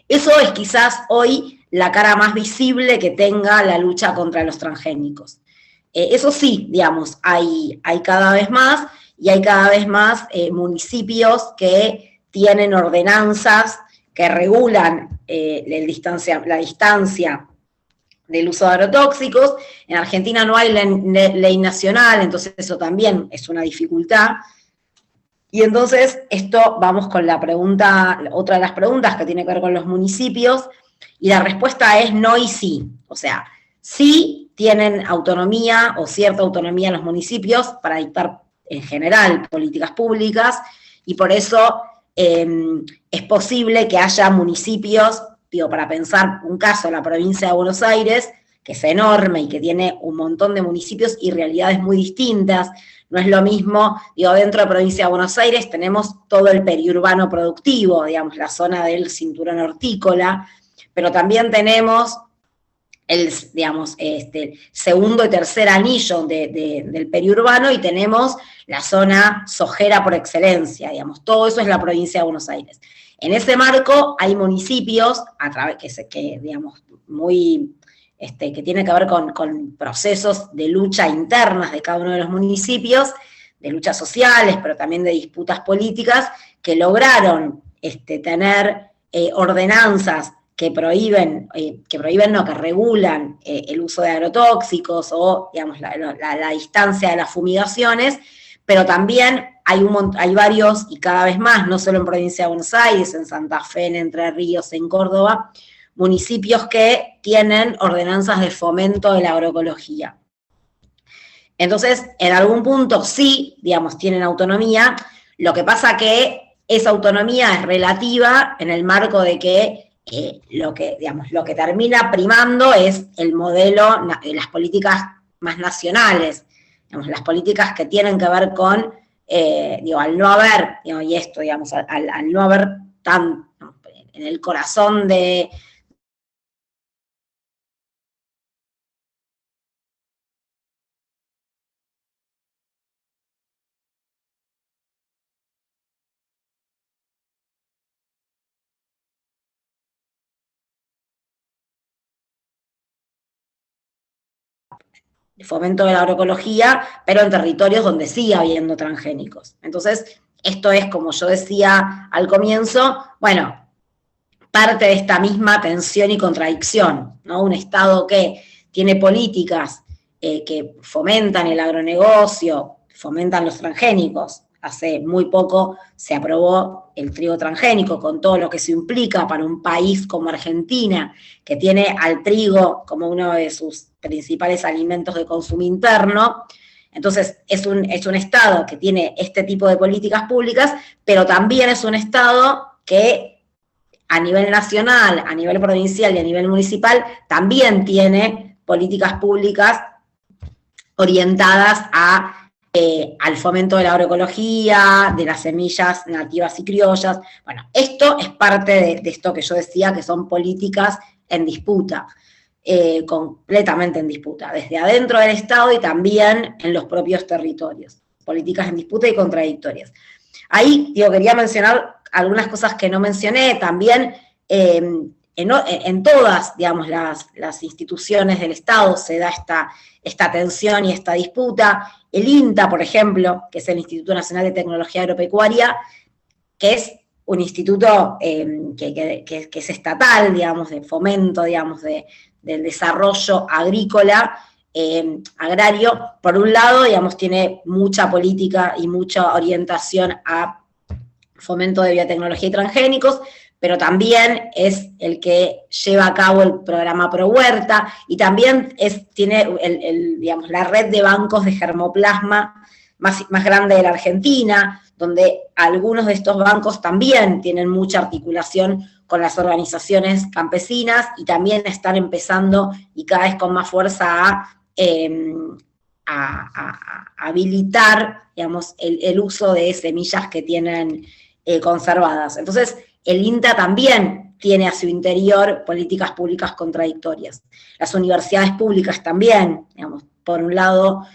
Eso es quizás hoy la cara más visible que tenga la lucha contra los transgénicos. Eso sí, digamos, hay cada vez más, y hay cada vez más municipios que tienen ordenanzas que regulan la distancia del uso de agrotóxicos. En Argentina no hay ley nacional, entonces eso también es una dificultad. Y entonces, esto vamos con la pregunta, otra de las preguntas que tiene que ver con los municipios, y la respuesta es no y sí. O sea, sí tienen autonomía o cierta autonomía los municipios para dictar en general políticas públicas, y por eso es posible que haya municipios, digo, para pensar un caso, la provincia de Buenos Aires, que es enorme y que tiene un montón de municipios y realidades muy distintas. No es lo mismo, digo, dentro de la provincia de Buenos Aires tenemos todo el periurbano productivo, digamos, la zona del cinturón hortícola, pero también tenemos el segundo y tercer anillo del periurbano, y tenemos la zona sojera por excelencia, digamos, todo eso es la provincia de Buenos Aires. En ese marco hay municipios, digamos, muy, que tiene que ver con procesos de lucha internas de cada uno de los municipios, de luchas sociales, pero también de disputas políticas, que lograron tener ordenanzas que regulan el uso de agrotóxicos o, digamos, la distancia de las fumigaciones, pero también hay varios, y cada vez más, no solo en provincia de Buenos Aires, en Santa Fe, en Entre Ríos, en Córdoba, municipios que tienen ordenanzas de fomento de la agroecología. Entonces, en algún punto sí, digamos, tienen autonomía, lo que pasa que esa autonomía es relativa en el marco de que lo que termina primando es el modelo de las políticas más nacionales, digamos, las políticas que tienen que ver con, al no haber, y esto, digamos, al no haber en el corazón de fomento de la agroecología, pero en territorios donde sigue habiendo transgénicos. Entonces, esto es, como yo decía al comienzo, bueno, parte de esta misma tensión y contradicción, ¿no? Un Estado que tiene políticas que fomentan el agronegocio, fomentan los transgénicos. Hace muy poco se aprobó el trigo transgénico, con todo lo que se implica para un país como Argentina, que tiene al trigo como uno de sus principales alimentos de consumo interno. Entonces, es un Estado que tiene este tipo de políticas públicas, pero también es un Estado que a nivel nacional, a nivel provincial y a nivel municipal también tiene políticas públicas orientadas al fomento de la agroecología, de las semillas nativas y criollas. Bueno, esto es parte de esto que yo decía, que son políticas en disputa, completamente en disputa, desde adentro del Estado y también en los propios territorios. Políticas en disputa y contradictorias. Ahí, quería mencionar algunas cosas que no mencioné, también en todas, digamos, las instituciones del Estado se da esta tensión y esta disputa. El INTA, por ejemplo, que es el Instituto Nacional de Tecnología Agropecuaria, que es un instituto que es estatal, digamos, de fomento, digamos, del desarrollo agrícola, agrario, por un lado, digamos, tiene mucha política y mucha orientación a fomento de biotecnología y transgénicos, pero también es el que lleva a cabo el programa Pro Huerta, y también tiene digamos, la red de bancos de germoplasma más grande de la Argentina, donde algunos de estos bancos también tienen mucha articulación con las organizaciones campesinas, y también están empezando, y cada vez con más fuerza, a habilitar, digamos, el uso de semillas que tienen conservadas. Entonces, el INTA también tiene a su interior políticas públicas contradictorias. Las universidades públicas también, digamos, por un lado,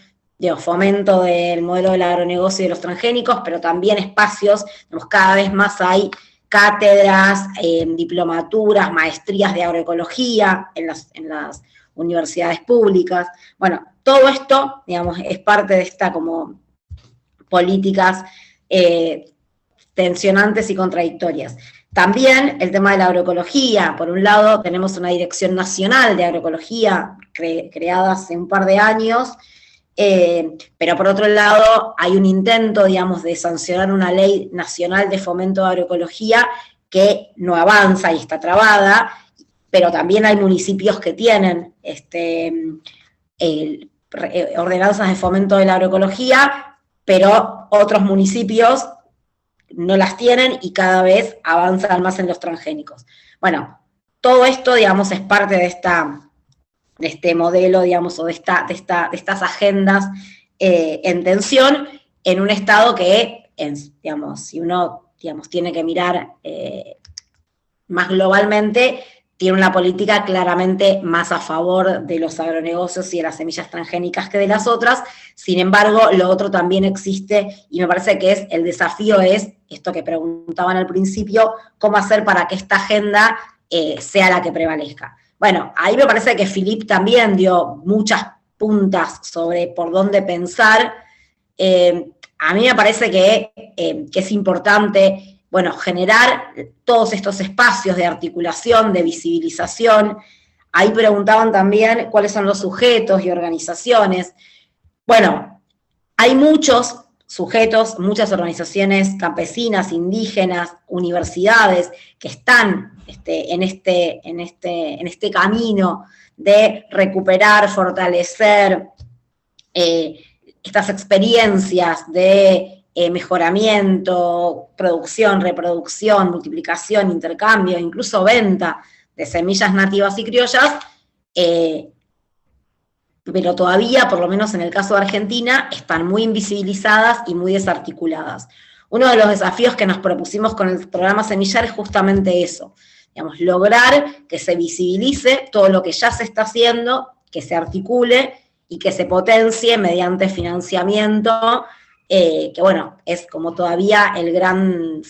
fomento del modelo del agronegocio y de los transgénicos, pero también espacios, digamos, cada vez más hay cátedras, diplomaturas, maestrías de agroecología en las universidades públicas. Bueno, todo esto, digamos, es parte de esta como políticas tensionantes y contradictorias. También el tema de la agroecología. Por un lado, tenemos una Dirección Nacional de Agroecología creada hace un par de años, pero por otro lado hay un intento, digamos, de sancionar una ley nacional de fomento de agroecología que no avanza y está trabada, pero también hay municipios que tienen ordenanzas de fomento de la agroecología, pero otros municipios no las tienen y cada vez avanzan más en los transgénicos. Bueno, todo esto, digamos, es parte de este modelo, digamos, o de estas agendas en tensión en un Estado que, digamos, si uno, digamos, tiene que mirar más globalmente, tiene una política claramente más a favor de los agronegocios y de las semillas transgénicas que de las otras. Sin embargo, lo otro también existe, y me parece que el desafío es esto que preguntaban al principio, cómo hacer para que esta agenda sea la que prevalezca. Bueno, ahí me parece que Philippe también dio muchas puntas sobre por dónde pensar. A mí me parece que es importante, bueno, generar todos estos espacios de articulación, de visibilización. Ahí preguntaban también cuáles son los sujetos y organizaciones. Bueno, hay muchos sujetos, muchas organizaciones campesinas, indígenas, universidades que están en este camino de recuperar, fortalecer estas experiencias de mejoramiento, producción, reproducción, multiplicación, intercambio, incluso venta de semillas nativas y criollas, pero todavía, por lo menos en el caso de Argentina, están muy invisibilizadas y muy desarticuladas. Uno de los desafíos que nos propusimos con el programa Semillar es justamente eso, digamos, lograr que se visibilice todo lo que ya se está haciendo, que se articule y que se potencie mediante financiamiento, que bueno, es como todavía el gran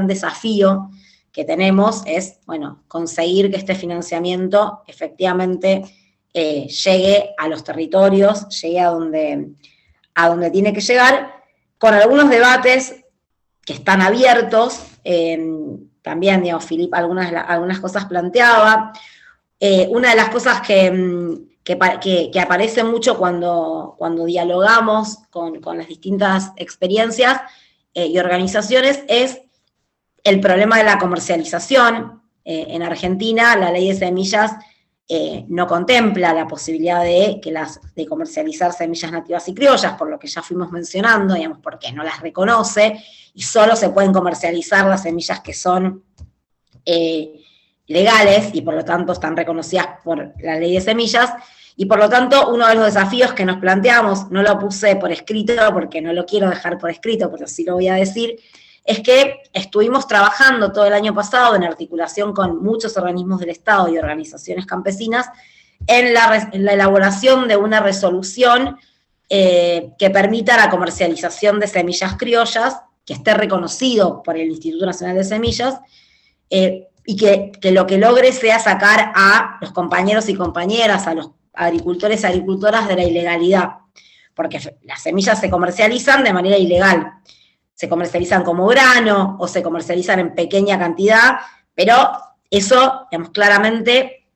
desafío que tenemos, es, bueno, conseguir que este financiamiento efectivamente llegue a los territorios, llegue a donde tiene que llegar, con algunos debates que están abiertos. También, digamos, Philippe algunas cosas planteaba. Una de las cosas que aparece mucho cuando dialogamos con las distintas experiencias y organizaciones es el problema de la comercialización. En Argentina, la ley de semillas no contempla la posibilidad de comercializar semillas nativas y criollas, por lo que ya fuimos mencionando, digamos, porque no las reconoce, y solo se pueden comercializar las semillas que son legales, y por lo tanto están reconocidas por la ley de semillas, y por lo tanto uno de los desafíos que nos planteamos, no lo puse por escrito porque no lo quiero dejar por escrito, pero sí lo voy a decir, es que estuvimos trabajando todo el año pasado en articulación con muchos organismos del Estado y organizaciones campesinas en la elaboración de una resolución que permita la comercialización de semillas criollas, que esté reconocido por el Instituto Nacional de Semillas, y que lo que logre sea sacar a los compañeros y compañeras, a los agricultores y agricultoras de la ilegalidad, porque las semillas se comercializan de manera ilegal. Se comercializan como grano o se comercializan en pequeña cantidad, pero eso, digamos, claramente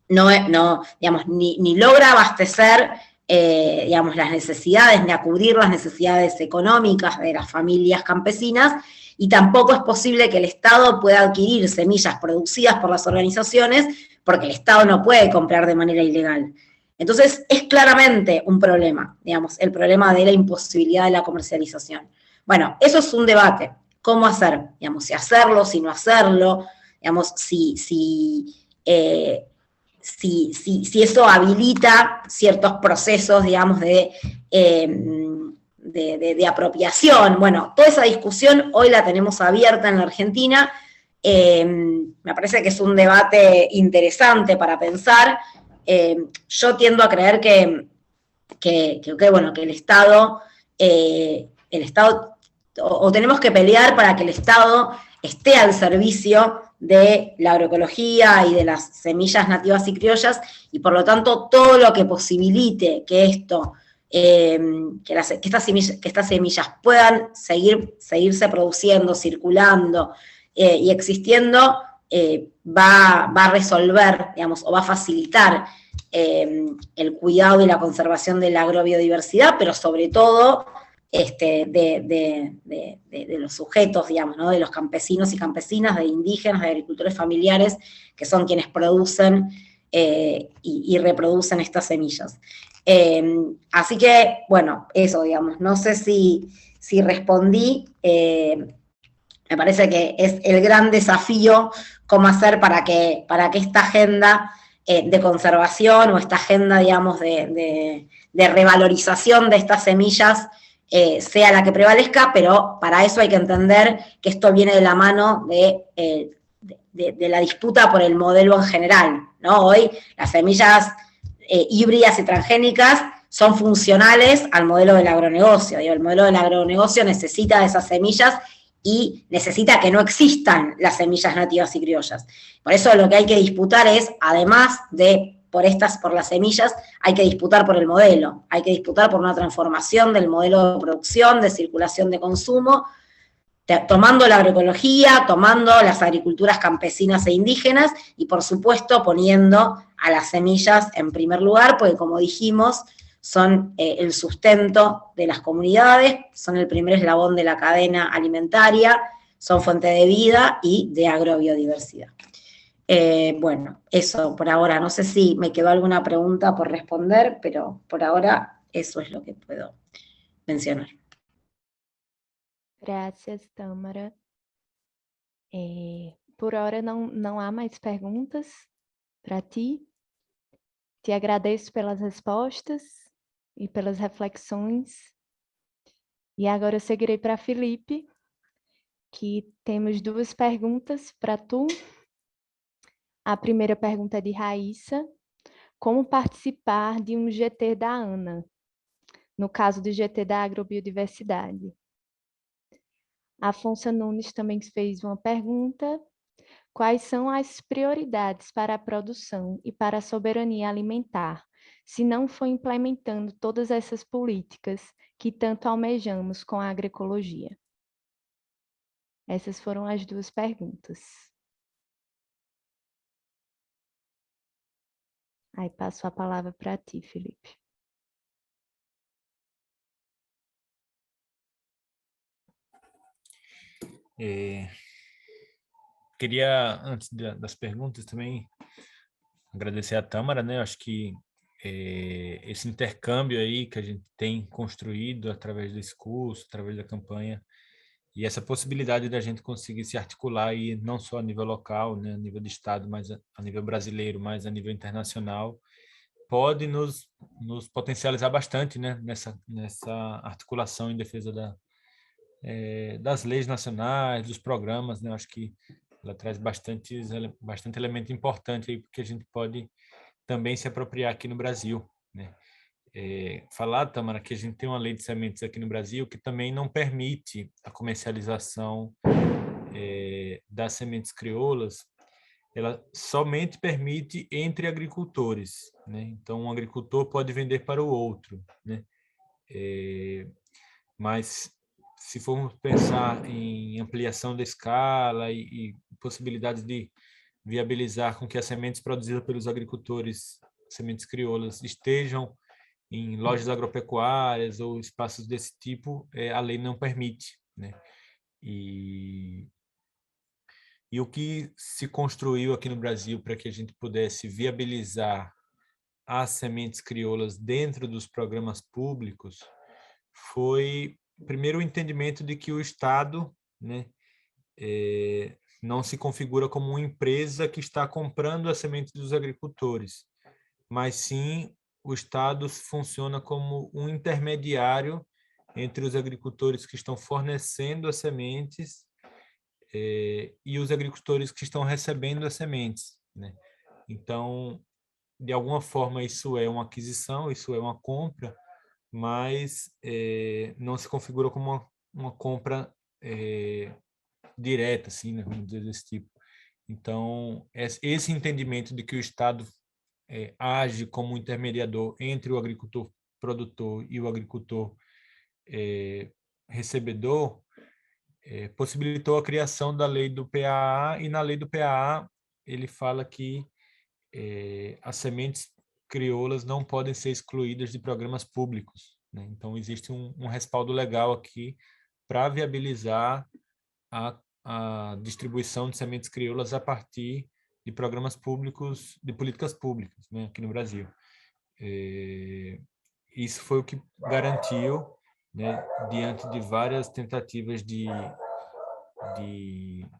digamos, ni logra abastecer, digamos, las necesidades, ni a cubrir las necesidades económicas de las familias campesinas, y tampoco es posible que el Estado pueda adquirir semillas producidas por las organizaciones, porque el Estado no puede comprar de manera ilegal. Entonces, es claramente un problema, digamos, el problema de la imposibilidad de la comercialización. Bueno, eso es un debate. ¿Cómo hacer? Digamos, si hacerlo, si no hacerlo, digamos, si eso habilita ciertos procesos, digamos, de apropiación. Bueno, toda esa discusión hoy la tenemos abierta en la Argentina. Me parece que es un debate interesante para pensar. Yo tiendo a creer que el Estado, o tenemos que pelear para que el Estado esté al servicio de la agroecología y de las semillas nativas y criollas, y por lo tanto todo lo que posibilite que esto, que estas semillas puedan seguirse produciendo, circulando y existiendo, va a resolver, digamos, o va a facilitar el cuidado y la conservación de la agrobiodiversidad, pero sobre todo de los sujetos, digamos, ¿no? De los campesinos y campesinas, de indígenas, de agricultores familiares, que son quienes producen y reproducen estas semillas. Así que, bueno, eso, digamos, no sé si respondí. Me parece que es el gran desafío cómo hacer para que esta agenda de conservación o esta agenda, digamos, de revalorización de estas semillas sea la que prevalezca, pero para eso hay que entender que esto viene de la mano de la disputa por el modelo en general, ¿no? Hoy las semillas híbridas y transgénicas son funcionales al modelo del agronegocio. Digo, el modelo del agronegocio necesita de esas semillas y necesita que no existan las semillas nativas y criollas. Por eso lo que hay que disputar es, además de por las semillas, hay que disputar por el modelo, hay que disputar por una transformación del modelo de producción, de circulación de consumo, tomando la agroecología, tomando las agriculturas campesinas e indígenas y, por supuesto, poniendo a las semillas en primer lugar, porque, como dijimos, son el sustento de las comunidades, son el primer eslabón de la cadena alimentaria, son fuente de vida y de agrobiodiversidad. Bueno, eso por ahora. No sé si me quedó alguna pregunta por responder, pero por ahora eso es lo que puedo mencionar. Gracias, Tâmara. Por hora não há mais perguntas para ti. Te agradeço pelas respostas e pelas reflexões. E agora eu seguirei para Felipe, que temos 2 perguntas para tu. A primeira pergunta é de Raíssa. Como participar de um GT da ANA? No caso do GT da agrobiodiversidade. Afonso Nunes também fez uma pergunta. Quais são as prioridades para a produção e para a soberania alimentar, se não for implementando todas essas políticas que tanto almejamos com a agroecologia? Essas foram as 2 perguntas. Aí passo a palavra para ti, Felipe. Queria, antes das perguntas, também agradecer a Tâmara, né? Eu acho que esse intercâmbio aí que a gente tem construído através desse curso, através da campanha, e essa possibilidade da gente conseguir se articular aí, não só a nível local, né, a nível de Estado, mas a nível brasileiro, mas a nível internacional, pode nos potencializar bastante, né, nessa articulação em defesa das leis nacionais, dos programas, né? Eu acho que ela traz bastante elemento importante aí, porque a gente pode também se apropriar aqui no Brasil, né? Falar, Tâmara, que a gente tem uma lei de sementes aqui no Brasil que também não permite a comercialização das sementes crioulas, ela somente permite entre agricultores, né? Então, um agricultor pode vender para o outro, né? Mas, se formos pensar em ampliação da escala e possibilidades de viabilizar com que as sementes produzidas pelos agricultores, sementes crioulas, estejam em lojas agropecuárias ou espaços desse tipo, a lei não permite, né? E o que se construiu aqui no Brasil para que a gente pudesse viabilizar as sementes crioulas dentro dos programas públicos foi, primeiro, o entendimento de que o Estado, né, não se configura como uma empresa que está comprando as sementes dos agricultores, mas sim o Estado funciona como um intermediário entre os agricultores que estão fornecendo as sementes e os agricultores que estão recebendo as sementes, né? Então, de alguma forma, isso é uma aquisição, isso é uma compra, mas não se configura como uma compra direta, assim, né? Vamos dizer desse tipo. Então, esse entendimento de que o Estado age como intermediador entre o agricultor produtor e o agricultor recebedor, possibilitou a criação da lei do PAA, e na lei do PAA ele fala que as sementes crioulas não podem ser excluídas de programas públicos, né? Então, existe um respaldo legal aqui para viabilizar a distribuição de sementes crioulas a partir de programas públicos, de políticas públicas, né, aqui no Brasil. Isso foi o que garantiu, né, diante de várias tentativas de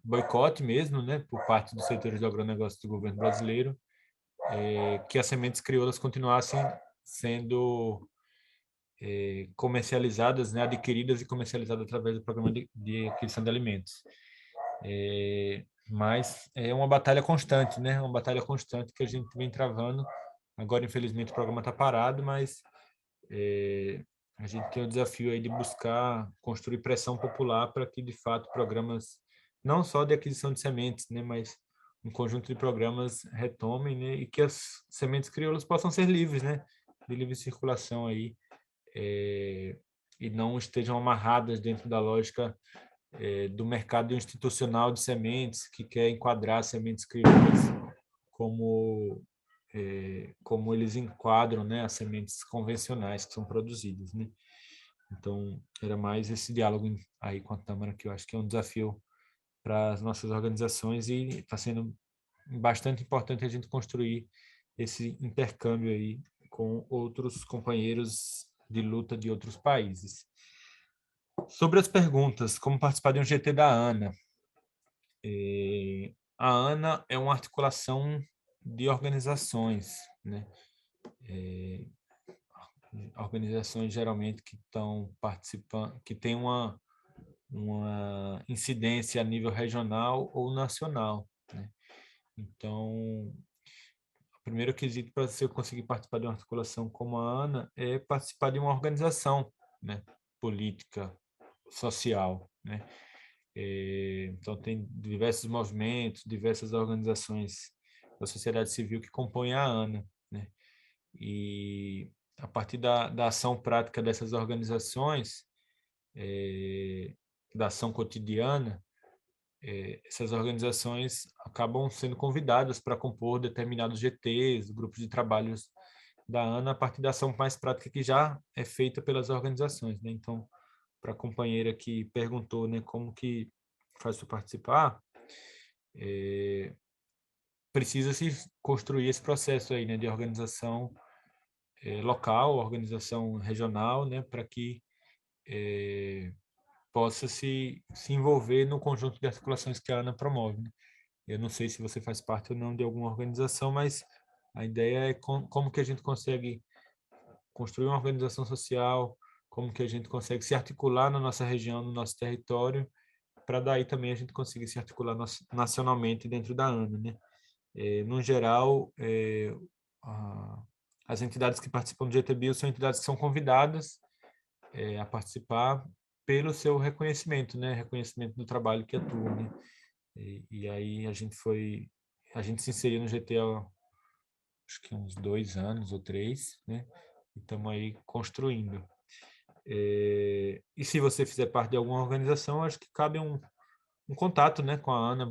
boicote mesmo, né, por parte dos setores do agronegócio do governo brasileiro, que as sementes crioulas continuassem sendo comercializadas, né, adquiridas e comercializadas através do programa de aquisição de alimentos. Mas é uma batalha constante, né? Uma batalha constante que a gente vem travando. Agora, infelizmente, o programa está parado, mas a gente tem o desafio aí de buscar construir pressão popular para que, de fato, programas não só de aquisição de sementes, né, mas um conjunto de programas retomem, né, e que as sementes crioulas possam ser livres, né, de livre circulação aí, e não estejam amarradas dentro da lógica do mercado institucional de sementes, que quer enquadrar sementes crioulas como eles enquadram, né, as sementes convencionais que são produzidas, né? Então, era mais esse diálogo aí com a Tâmara, que eu acho que é um desafio para as nossas organizações, e está sendo bastante importante a gente construir esse intercâmbio aí com outros companheiros de luta de outros países. Sobre as perguntas, como participar de um GT da ANA? A ANA é uma articulação de organizações, né? Organizações geralmente que estão participando, que têm uma incidência a nível regional ou nacional, né? Então, o primeiro quesito para você conseguir participar de uma articulação como a ANA é participar de uma organização, né, política, social, né? Então, tem diversos movimentos, diversas organizações da sociedade civil que compõem a ANA, né? E a partir da ação prática dessas organizações, da ação cotidiana, essas organizações acabam sendo convidadas para compor determinados GTs, grupos de trabalhos da ANA, a partir da ação mais prática que já é feita pelas organizações, né? Então, para a companheira que perguntou, né, como que faz para participar, precisa-se construir esse processo aí, né, de organização local, organização regional, né, para que possa se envolver no conjunto de articulações que a ANA promove, né? Eu não sei se você faz parte ou não de alguma organização, mas a ideia é como que a gente consegue construir uma organização social, como que a gente consegue se articular na nossa região, no nosso território, para daí também a gente conseguir se articular nacionalmente dentro da ANA, né? No geral, as entidades que participam do GTBio são entidades que são convidadas a participar pelo seu reconhecimento, né? Reconhecimento do trabalho que atua, né? E aí a gente se inseriu no GT há acho que uns 2 anos ou 3, né? E estamos aí construindo. E se você fizer parte de alguma organização, acho que cabe um contato, né, com a Ana,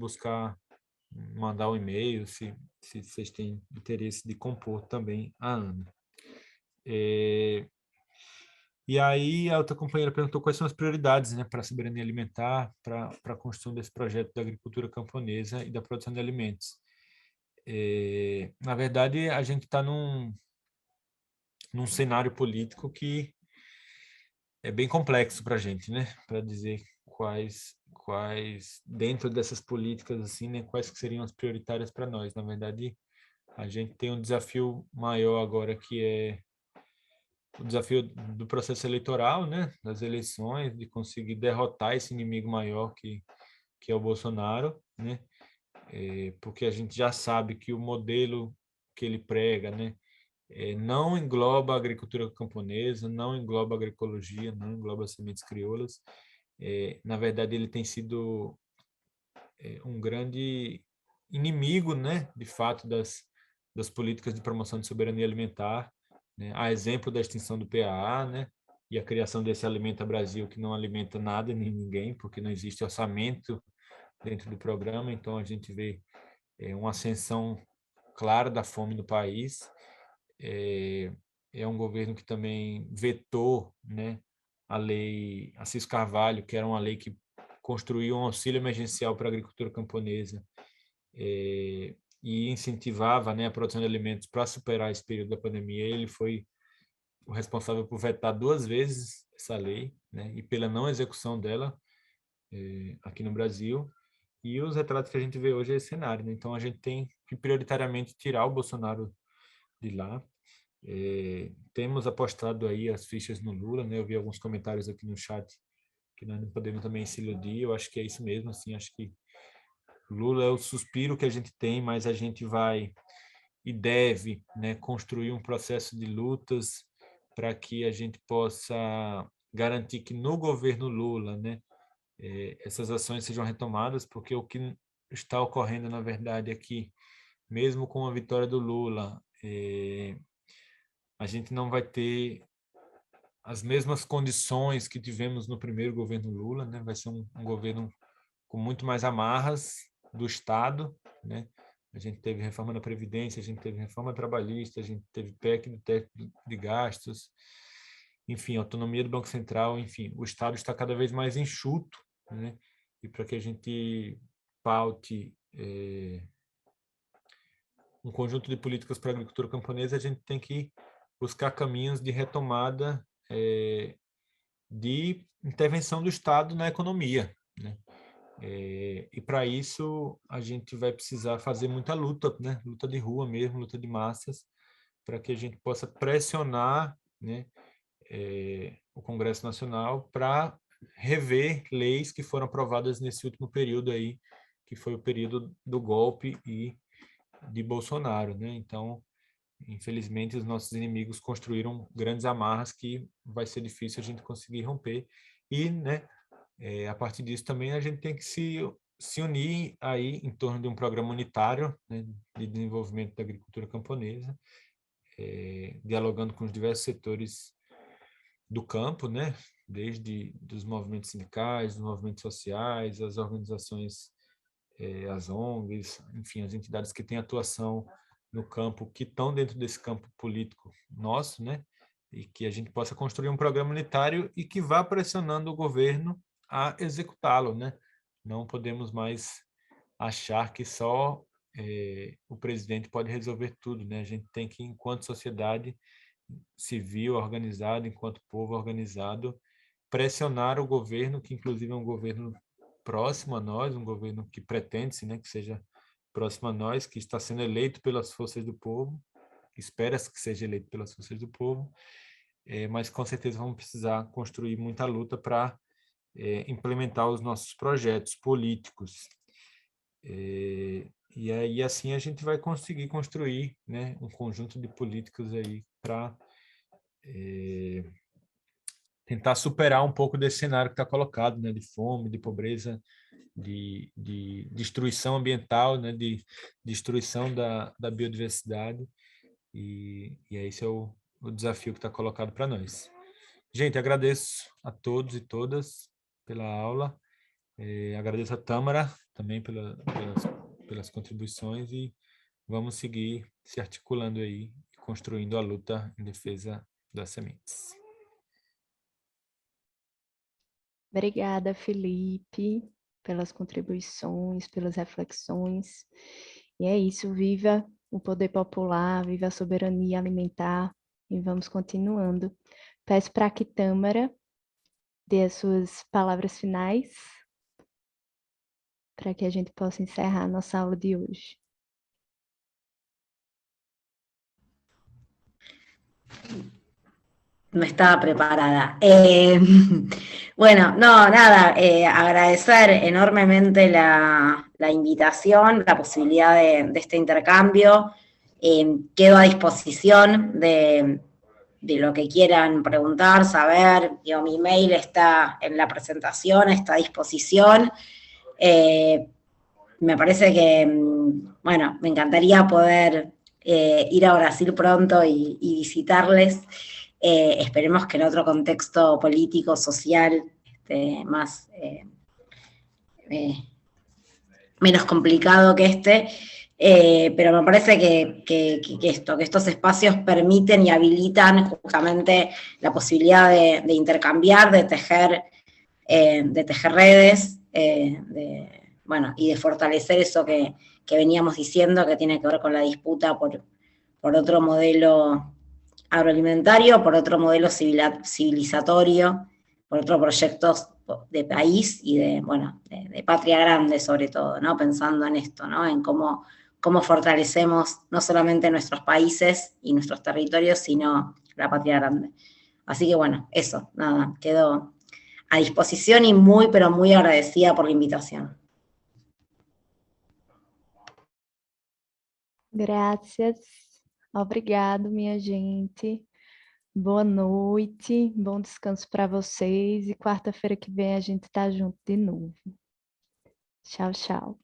mandar um e-mail, se vocês têm interesse de compor também a Ana. E aí a outra companheira perguntou quais são as prioridades, né, para a soberania alimentar, para a construção desse projeto da agricultura camponesa e da produção de alimentos. Na verdade, a gente está num cenário político que é bem complexo para a gente, né, para dizer quais dentro dessas políticas assim, né, quais que seriam as prioritárias para nós. Na verdade, a gente tem um desafio maior agora, que é o desafio do processo eleitoral, né, das eleições, de conseguir derrotar esse inimigo maior que que é o Bolsonaro, né? Porque a gente já sabe que o modelo que ele prega, né, não engloba a agricultura camponesa, não engloba a agroecologia, não engloba as sementes crioulas. Na verdade, ele tem sido um grande inimigo, né, de fato, das políticas de promoção de soberania alimentar, né? A exemplo da extinção do PAA, né, e a criação desse Alimenta Brasil, que não alimenta nada nem ninguém, porque não existe orçamento dentro do programa, então a gente vê uma ascensão clara da fome no país. É um governo que também vetou, né, a lei Assis Carvalho, que era uma lei que construiu um auxílio emergencial para a agricultura camponesa, e incentivava, né, a produção de alimentos para superar esse período da pandemia. Ele foi o responsável por vetar 2 vezes essa lei, né, e pela não execução dela aqui no Brasil. E os retratos que a gente vê hoje é esse cenário, né? Então a gente tem que prioritariamente tirar o Bolsonaro de lá. Temos apostado aí as fichas no Lula, né? Eu vi alguns comentários aqui no chat que nós não podemos também se iludir. Eu acho que é isso mesmo, assim, acho que Lula é o suspiro que a gente tem, mas a gente vai e deve, né, construir um processo de lutas para que a gente possa garantir que no governo Lula, né, essas ações sejam retomadas, porque o que está ocorrendo, na verdade, é que, mesmo com a vitória do Lula, a gente não vai ter as mesmas condições que tivemos no primeiro governo Lula, né? Vai ser um governo com muito mais amarras do Estado, né? A gente teve reforma da Previdência, a gente teve reforma trabalhista, a gente teve PEC do teto de gastos, enfim, autonomia do Banco Central, enfim, o Estado está cada vez mais enxuto, né? E para que a gente paute um conjunto de políticas para a agricultura camponesa, a gente tem que buscar caminhos de retomada de intervenção do Estado na economia, né? E para isso a gente vai precisar fazer muita luta, né? Luta de rua mesmo, luta de massas, para que a gente possa pressionar, né, o Congresso Nacional para rever leis que foram aprovadas nesse último período aí, que foi o período do golpe e de Bolsonaro, né? Então, infelizmente, os nossos inimigos construíram grandes amarras que vai ser difícil a gente conseguir romper. E, né, a partir disso também a gente tem que se unir aí em torno de um programa unitário, né, de desenvolvimento da agricultura camponesa, dialogando com os diversos setores do campo, né, desde dos movimentos sindicais, dos movimentos sociais, as organizações, as ONGs, enfim, as entidades que têm atuação no campo, que estão dentro desse campo político nosso, né, e que a gente possa construir um programa unitário e que vá pressionando o governo a executá-lo, né? Não podemos mais achar que só o presidente pode resolver tudo, né? A gente tem que, enquanto sociedade civil organizada, enquanto povo organizado, pressionar o governo, que inclusive é um governo próximo a nós, um governo que pretende-se, né, que seja próximo a nós, que está sendo eleito pelas forças do povo, espera-se que seja eleito pelas forças do povo, mas com certeza vamos precisar construir muita luta para implementar os nossos projetos políticos. E aí assim a gente vai conseguir construir, né, um conjunto de políticas aí para tentar superar um pouco desse cenário que está colocado, né, de fome, de pobreza, de destruição ambiental, né, de destruição da biodiversidade. E esse é o desafio que está colocado para nós. Gente, agradeço a todos e todas pela aula. Agradeço a Tâmara também pelas contribuições e vamos seguir se articulando aí, construindo a luta em defesa das sementes. Obrigada, Felipe, pelas contribuições, pelas reflexões. E é isso, viva o poder popular, viva a soberania alimentar e vamos continuando. Peço para que Tâmara dê as suas palavras finais para que a gente possa encerrar a nossa aula de hoje. no estaba preparada. Bueno, no, nada, agradecer enormemente la invitación, la posibilidad de este intercambio. Quedo a disposición de lo que quieran preguntar, saber. Digo, mi mail está en la presentación, está a disposición. Me parece que, bueno, me encantaría poder ir a Brasil pronto y visitarles. Esperemos que en otro contexto político, social, más menos complicado que este, pero me parece que estos espacios permiten y habilitan justamente la posibilidad de intercambiar, de tejer redes, bueno, y de fortalecer eso que veníamos diciendo, que tiene que ver con la disputa por otro modelo agroalimentario, por otro modelo civilizatorio, por otros proyectos de país y de patria grande sobre todo, ¿no? Pensando en esto, ¿no? En cómo fortalecemos no solamente nuestros países y nuestros territorios, sino la patria grande. Así que bueno, eso, nada, quedo a disposición y muy, pero muy agradecida por la invitación. Graças. Obrigado, minha gente. Boa noite, bom descanso para vocês. E quarta-feira que vem a gente tá junto de novo. Tchau, tchau.